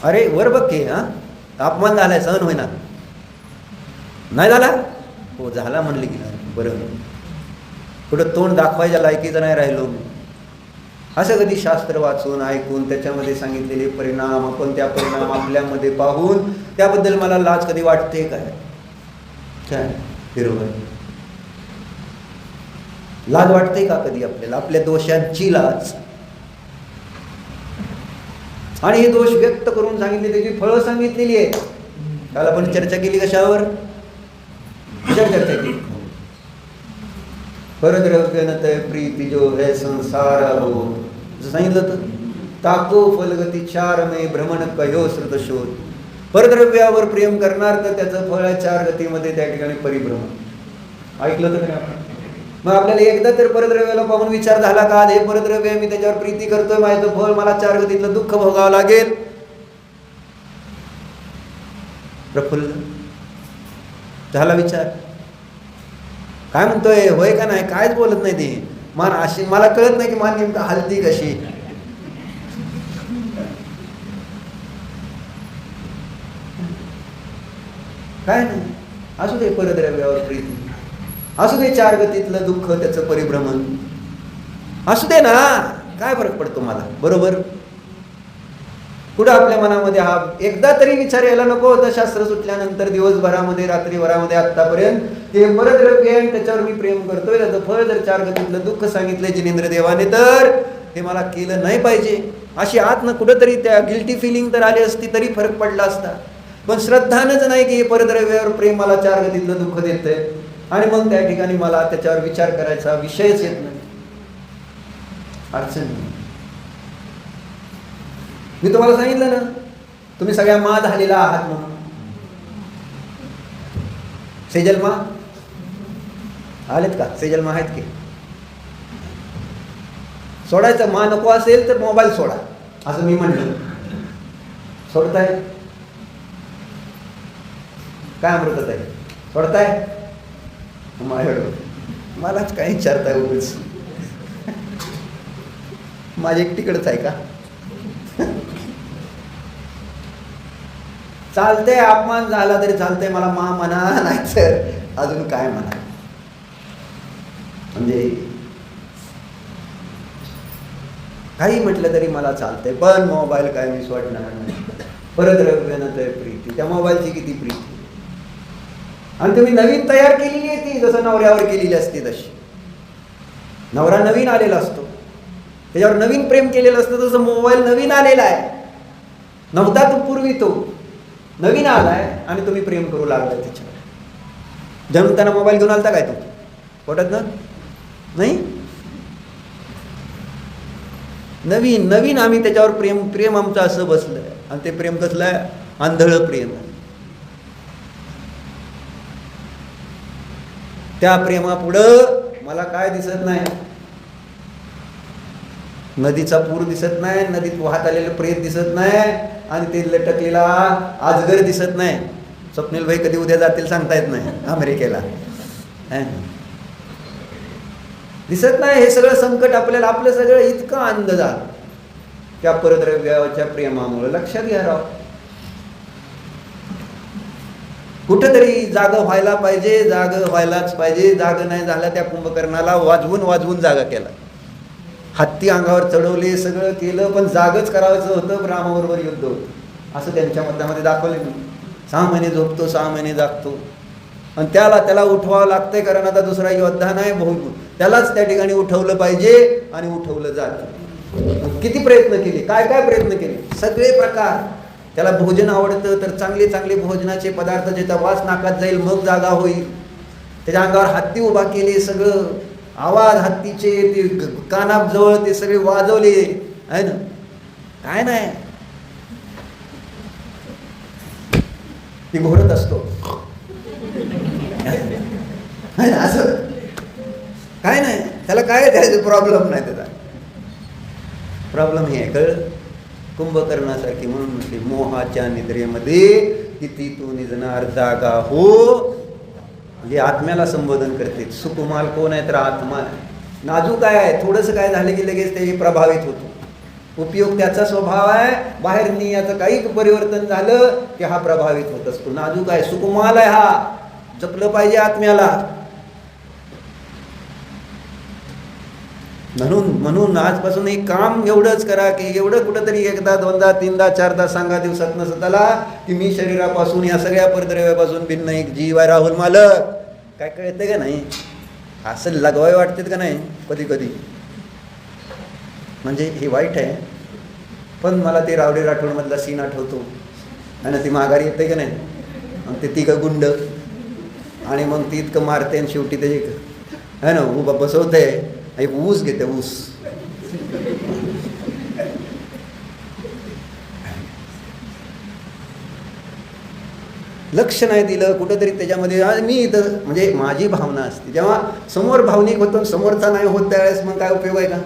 S1: अरे वर बघ की. हा, अपमान झालाय, सहन होईना. नाही झाला? हो झाला म्हणले की. बरं, कुठं तोंड दाखवायच्या लायकीचं नाही राहिलो. असं कधी शास्त्र वाचून ऐकून त्याच्यामध्ये सांगितलेले परिणाम आपण त्या परिणाम आपल्यामध्ये पाहून त्याबद्दल मला लाज कधी वाटते काय? बरोबर, लाज वाटते का कधी आपल्याला? आपल्या दोषांची लाज. आणि हे दोष व्यक्त करून सांगितले, त्याची फळं सांगितलेली आहेत. काल आपण चर्चा केली कशावर? कशावर चर्चा केली? परद्रव्य न तय प्रीति जो है संसार हो, सांगितलं होतं. ताको फलगती चार मे भ्रमण कयो श्रुत शोध. परद्रव्यावर प्रेम करणार तर त्याचं फळ आहे चार गतीमध्ये, त्या ठिकाणी परिभ्रमण. ऐकलं तर आपण? मग आपल्याला एकदा तर परद्रव्याला पाहून विचार झाला का, हे परद्रव्य मी त्याच्यावर प्रीती करतोय, माझं फळ मला चार गतीतलं दुःख भोगावं लागेल? प्रफुल्ल झाला विचार? काय म्हणतोय? होय का नाही? कायच बोलत नाही ते. मान अशी, मला कळत नाही की मान नेमकं हलती कशी. काय नाही, असू दे परद्रव्यावर प्रीती, असू दे चार गतीतलं दुःख त्याचं परिभ्रमण, असू दे ना, काय फरक पडतो मला? बरोबर. कुठं आपल्या मनामध्ये हा एकदा तरी विचार यायला नको होता शास्त्र सुटल्यानंतर, दिवसभरामध्ये रात्रीभरामध्ये आतापर्यंत ते परद्रव्य आहे त्याच्यावर मी प्रेम करतोय, त्याचं फळ जर चार गतीतलं दुःख सांगितलंय जिनेंद्र देवाने, तर हे मला केलं नाही पाहिजे अशी आतनं कुठंतरी त्या गिल्टी फिलिंग तर आली असती तरी फरक पडला असता. पण श्रद्धानच नाही की हे परद्रव्यावर प्रेम मला चार गतीतलं दुःख देतंय, आणि मग त्या ठिकाणी मला त्याच्यावर विचार करायचा विषयच येत नाही. अडचण नाही. मी तुम्हाला सांगितलं ना, तुम्ही सगळ्या मा झालेला आहात म्हणून. सेजल मा आलेत का? सेजल मा आहेत की? सोडायचं मा नको असेल तर मोबाईल सोडा, असं मी म्हणलं. सोडताय? काय अमृतच आहे? सोडताय? मलाच काय विचारताय उगीच? माझ्या एकटीकडेच आहे का? चालतंय, अपमान झाला तरी चालतंय, मला मा म्हणा, नाही तर अजून काय म्हणा. म्हणजे काही म्हटलं तरी मला चालतंय, पण मोबाईल काय मी सोडणार नाही. परद्रव्य न तय प्रीती, त्या मोबाईलची किती प्रीती. आणि तुम्ही नवीन तयार केलेली आहे ती, जसं नवऱ्यावर केलेली असते तशी. नवरा नवीन आलेला असतो, त्याच्यावर नवीन प्रेम केलेलं असतं, तसं मोबाईल नवीन आलेला आहे. नव्हता तो पूर्वी, तो नवीन आलाय आणि तुम्ही प्रेम करू लागलाय त्याच्यावर. जन्मताना मोबाईल घेऊन आलता काय तू पोटात? ना नाही, नवीन नवीन आम्ही त्याच्यावर प्रेम प्रेम आमचं असं बसलंय. आणि ते प्रेम कसलं आहे? आंधळ प्रेम. त्या प्रेमापुढं मला काय दिसत नाही? नदीचा पूर दिसत नाही, नदीत वाहत आलेलं प्रेत दिसत नाही, आणि ते लटकलेला आजगर दिसत नाही. स्वप्नील भाई कधी उद्या जातील सांगता येत नाही अमेरिकेला. दिसत नाही. हे सगळं संकट आपल्याला, आपलं सगळं इतकं अंध झालं त्या परद्रव्याच्या प्रेमामुळे. लक्षात घ्या राव, कुठंतरी जागं व्हायला पाहिजे, जागं व्हायलाच पाहिजे. जागं नाही झालं, त्या कुंभकर्णाला वाजवून वाजवून जागा केला. हत्ती अंगावर चढवले, सगळं केलं, पण जागच करायचं होतं. रामाबरोबर युद्ध होतं असं त्यांच्या मतामध्ये दाखवले. 6 महिने झोपतो, 6 महिने जागतो, आणि त्याला उठवावं लागतंय, कारण आता दुसरा योद्धा नाही, त्यालाच त्या ठिकाणी उठवलं पाहिजे, आणि उठवलं जातं. किती प्रयत्न केले, काय काय प्रयत्न केले, सगळे प्रकार. त्याला भोजन आवडतं तर चांगले चांगले भोजनाचे पदार्थ, ज्याचा वास नाकात जाईल मग जागा होईल. त्याच्या अंगावर हत्ती उभा केले, सगळं आवाज हत्तीचे, ते कानाजवळ ते सगळे वाजवले, आहे ना. काय नाही, ती घोरत असतो असं काय नाही. त्याला काय त्याचा प्रॉब्लेम नाही, त्याचा प्रॉब्लेम हे आहे, कळलं? कुंभकर्णासारखी म्हणून म्हटली, मोहाच्या निद्रेमध्ये किती तू निजणार जागा हो. म्हणजे आत्म्याला संबोधन करते. सुकुमाल कोण आहे तर आत्मा आहे. नाजूक आहे, थोडंसं काय झालं की लगेच ते प्रभावित होतो. उपयोग त्याचा स्वभाव आहे, बाहेर याचं काही परिवर्तन झालं की हा प्रभावित होत असतो. नाजूक आहे, सुकुमाल आहे, हा जपलं पाहिजे आत्म्याला. म्हणून आजपासून एक काम एवढंच करा की एवढं कुठंतरी एकदा दोनदा तीनदा चारदा सांगा दिवसातनं स्वतःला की मी शरीरापासून या सगळ्या परद्रव्यापासून भिन्न एक जीव आहे राहुल मालक. काय कळतं का नाही? असं लगवाय वाटतात का नाही कधी कधी? म्हणजे हे वाईट आहे, पण मला ते रावडे राठोडमधला सीन आठवतो आणि ती माघारी येते का नाही, आणि ते तिघं गुंड आणि मग ती इतकं मारते आणि शेवटी ते है ना उभा बसवते, एक ऊस घेते ऊस. लक्ष नाही दिलं कुठंतरी त्याच्यामध्ये. मी इथं म्हणजे माझी भावना असते, जेव्हा समोर भावनिक होतो समोरचा नाही होत त्यावेळेस मग काय उपयोग आहे का?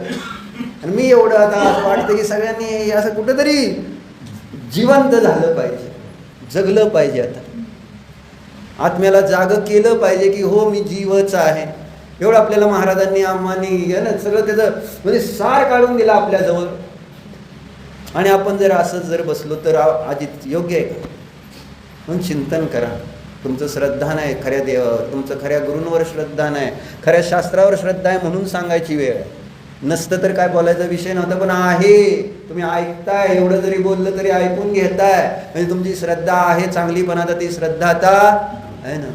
S1: आणि मी एवढं आता असं वाटतं की सगळ्यांनी असं कुठंतरी जिवंत झालं पाहिजे, जगलं पाहिजे. आता आत्म्याला जागं केलं पाहिजे की हो मी जीवच आहे. एवढं आपल्याला महाराजांनी आम्हानी ना सगळं त्याचं म्हणजे सार काढून दिला आपल्याजवळ. आणि आपण जर असंच जर बसलो तर अजित योग्य आहे का? म्हणून चिंतन करा. तुमचं श्रद्धा नाही खऱ्या देवावर, तुमचं खऱ्या गुरूंवर श्रद्धा नाही, खऱ्या शास्त्रावर श्रद्धा आहे म्हणून सांगायची वेळ आहे. नसतं तर काय बोलायचा विषय नव्हता, पण आहे. तुम्ही ऐकताय, एवढं जरी बोललं तरी ऐकून घेताय, म्हणजे तुमची श्रद्धा आहे चांगली. पण आता ती श्रद्धा आता आहे ना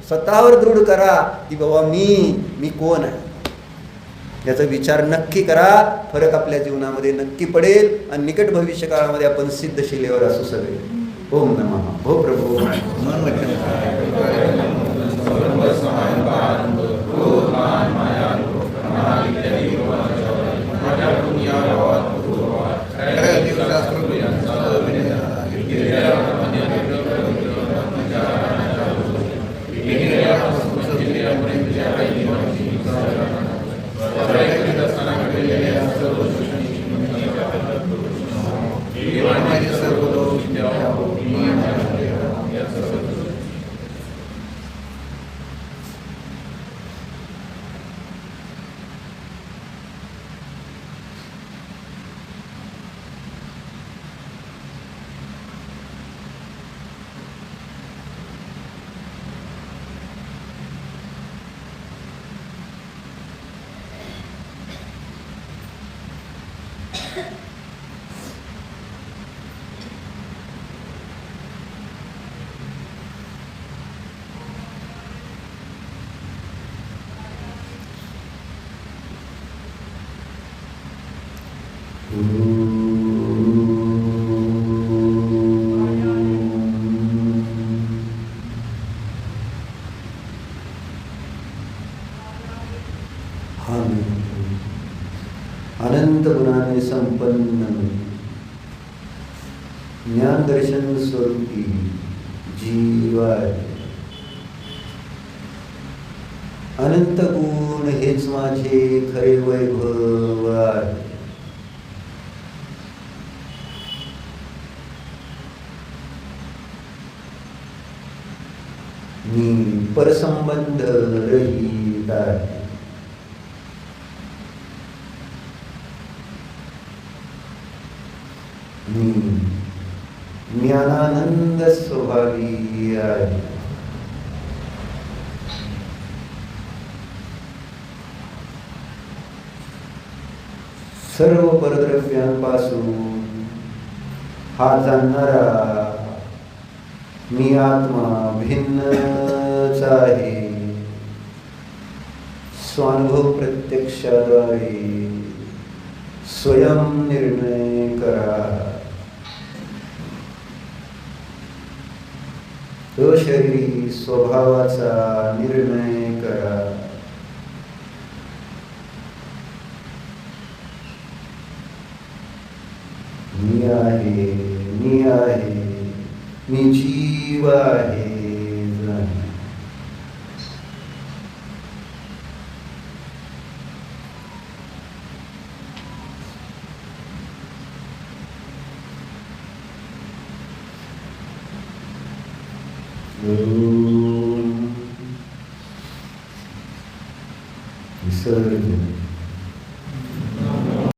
S1: स्वतःवर दृढ करा की बाबा मी कोण आहे, याचा विचार नक्की करा. फरक आपल्या जीवनामध्ये नक्की पडेल आणि निकट भविष्य काळामध्ये आपण सिद्धशिलेवर असू सगळे. ओम नमः. हो प्रभू. अनंत गुणाने संपन्न ज्ञान दर्शन स्वरूपी जीव आहे. अनंत गुण हेच माझे खरे वैभव आहे. मी परसंबंध रहित आहे. मी ज्ञानानंद स्वभावी आहे. सर्व परद्रव्यांपासून हा जाणणारा मी आत्मा भिन्नच आहे. स्वानुभव प्रत्यक्षाद्वारे स्वयं निर्णय करा. अशरीरी स्वभावाचा निर्णय करा. मी आहे, मी आहे, मी जीव आहे. Oh विसर्जन.